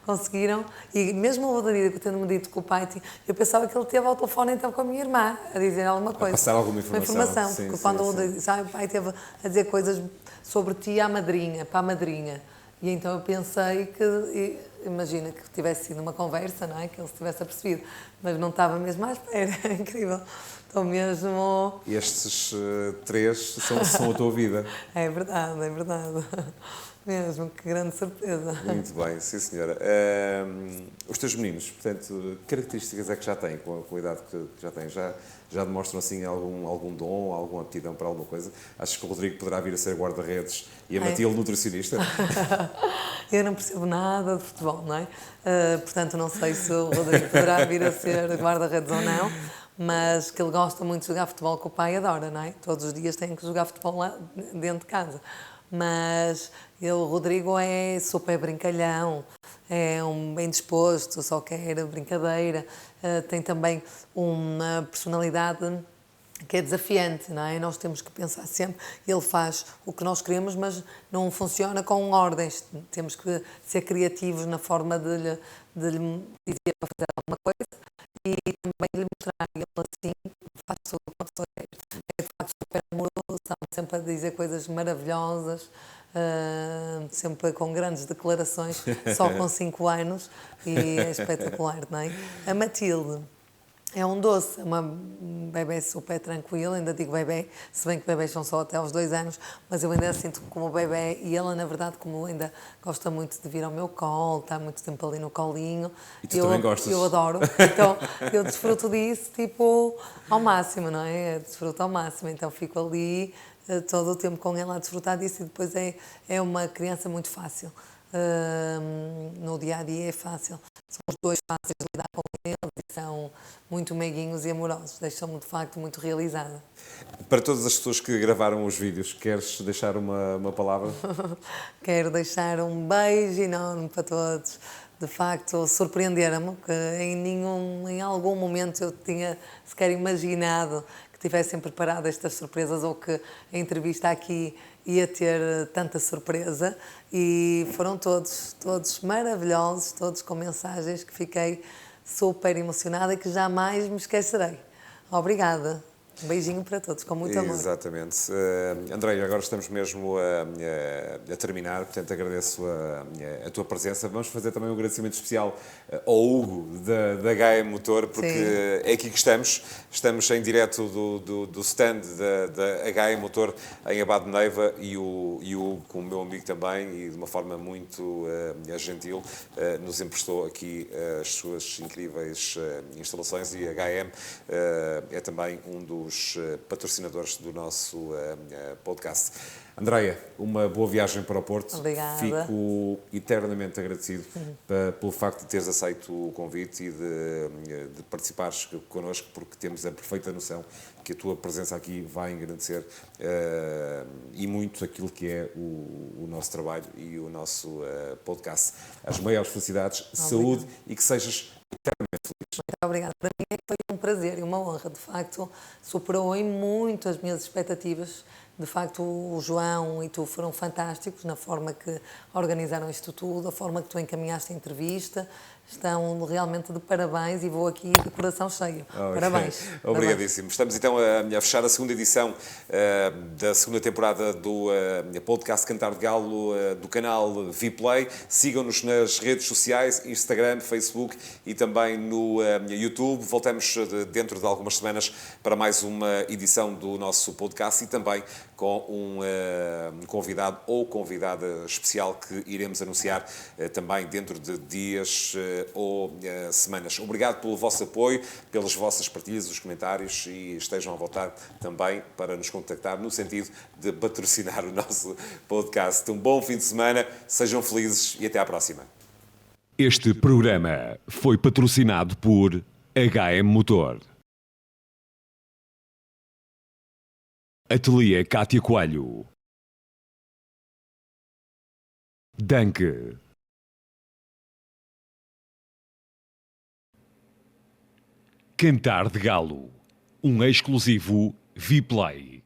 conseguiram, e mesmo o Rodrigo tendo-me dito que o pai tinha, eu pensava que ele teve ao telefone então com a minha irmã, a dizer alguma coisa. passar alguma informação. Porque Sim, quando sim, o Rodrigo disse, o pai teve a dizer coisas sobre ti à madrinha, para a madrinha. E então eu pensei que, imagina que tivesse sido uma conversa, não é? Que ele se tivesse apercebido, mas não estava mesmo à espera, é incrível. Estou mesmo... Estes três são a tua vida. É verdade, é verdade. Mesmo, que grande surpresa. Muito bem, sim senhora. Os teus meninos, portanto, que características é que já têm, com a idade que já têm? Já demonstram assim algum dom, alguma aptidão para alguma coisa? Achas que o Rodrigo poderá vir a ser guarda-redes e a Matilde nutricionista? Eu não percebo nada de futebol, não é? Portanto, não sei se o Rodrigo poderá vir a ser guarda-redes ou não, mas que ele gosta muito de jogar futebol, que o pai adora, não é? Todos os dias tem que jogar futebol lá dentro de casa. Mas o Rodrigo é super brincalhão, é um bem disposto, só quer brincadeira, tem também uma personalidade que é desafiante, não é? Nós temos que pensar sempre, ele faz o que nós queremos, mas não funciona com ordens, temos que ser criativos na forma de lhe dizer para fazer alguma coisa e também lhe mostrar, ele assim faz tudo o que uma pessoa quer. É de facto super amoroso, está sempre a dizer coisas maravilhosas, sempre com grandes declarações, só com 5 anos, e é espetacular, não é? A Matilde é um doce, é uma bebé super tranquila, ainda digo bebé, se bem que bebés são só até aos 2 anos, mas eu ainda a sinto como bebé, e ela, na verdade, como ainda gosta muito de vir ao meu colo, está muito tempo ali no colinho. E tu também gostas? Eu adoro, então eu desfruto disso, tipo, ao máximo, não é? Eu desfruto ao máximo, então fico ali todo o tempo com ela a desfrutar disso, e depois é uma criança muito fácil. No dia-a-dia é fácil. São os dois fáceis de lidar com eles e são muito meiguinhos e amorosos. Deixam-me, de facto, muito realizada. Para todas as pessoas que gravaram os vídeos, queres deixar uma palavra? Quero deixar um beijo enorme para todos. De facto, surpreenderam-me, que em algum momento eu tinha sequer imaginado que tivessem preparado estas surpresas ou que a entrevista aqui ia ter tanta surpresa, e foram todos maravilhosos, todos com mensagens que fiquei super emocionada e que jamais me esquecerei. Obrigada. Um beijinho para todos, com muito amor. Exatamente. Andréia, agora estamos mesmo a terminar, portanto agradeço a tua presença. Vamos fazer também um agradecimento especial ao Hugo da HM Motor, porque Sim. é aqui que estamos. Estamos em direto do stand da HM Motor em Abade de Neiva, e o Hugo, como meu amigo também, e de uma forma muito gentil, nos emprestou aqui as suas incríveis instalações, e a HM é também um dos patrocinadores do nosso podcast. Andréia, uma boa viagem para o Porto. Obrigada. Fico eternamente agradecido pelo facto de teres aceito o convite e de participares connosco, porque temos a perfeita noção que a tua presença aqui vai engrandecer e muito aquilo que é o nosso trabalho e o nosso podcast. As maiores felicidades, saúde, e que sejas eternamente feliz. Muito obrigada. Para mim foi um prazer e uma honra. De facto, superou em muito as minhas expectativas. De facto, o João e tu foram fantásticos na forma que organizaram isto tudo, a forma que tu encaminhaste a entrevista. Estão realmente de parabéns, e vou aqui de coração cheio. Okay. Parabéns. Obrigadíssimo. Estamos então a fechar a segunda edição da segunda temporada do podcast Cantar de Galo do canal Vplay. Sigam-nos nas redes sociais, Instagram, Facebook e também no YouTube. Voltamos dentro de algumas semanas para mais uma edição do nosso podcast, e também com um convidado ou convidada especial que iremos anunciar também dentro de dias ou semanas. Obrigado pelo vosso apoio, pelas vossas partilhas, os comentários, e estejam à vontade também para nos contactar no sentido de patrocinar o nosso podcast. Um bom fim de semana, sejam felizes e até à próxima. Este programa foi patrocinado por HM Motor. Ateliê Cátia Coelho. Danke. Cantar de Galo. Um exclusivo Vplay.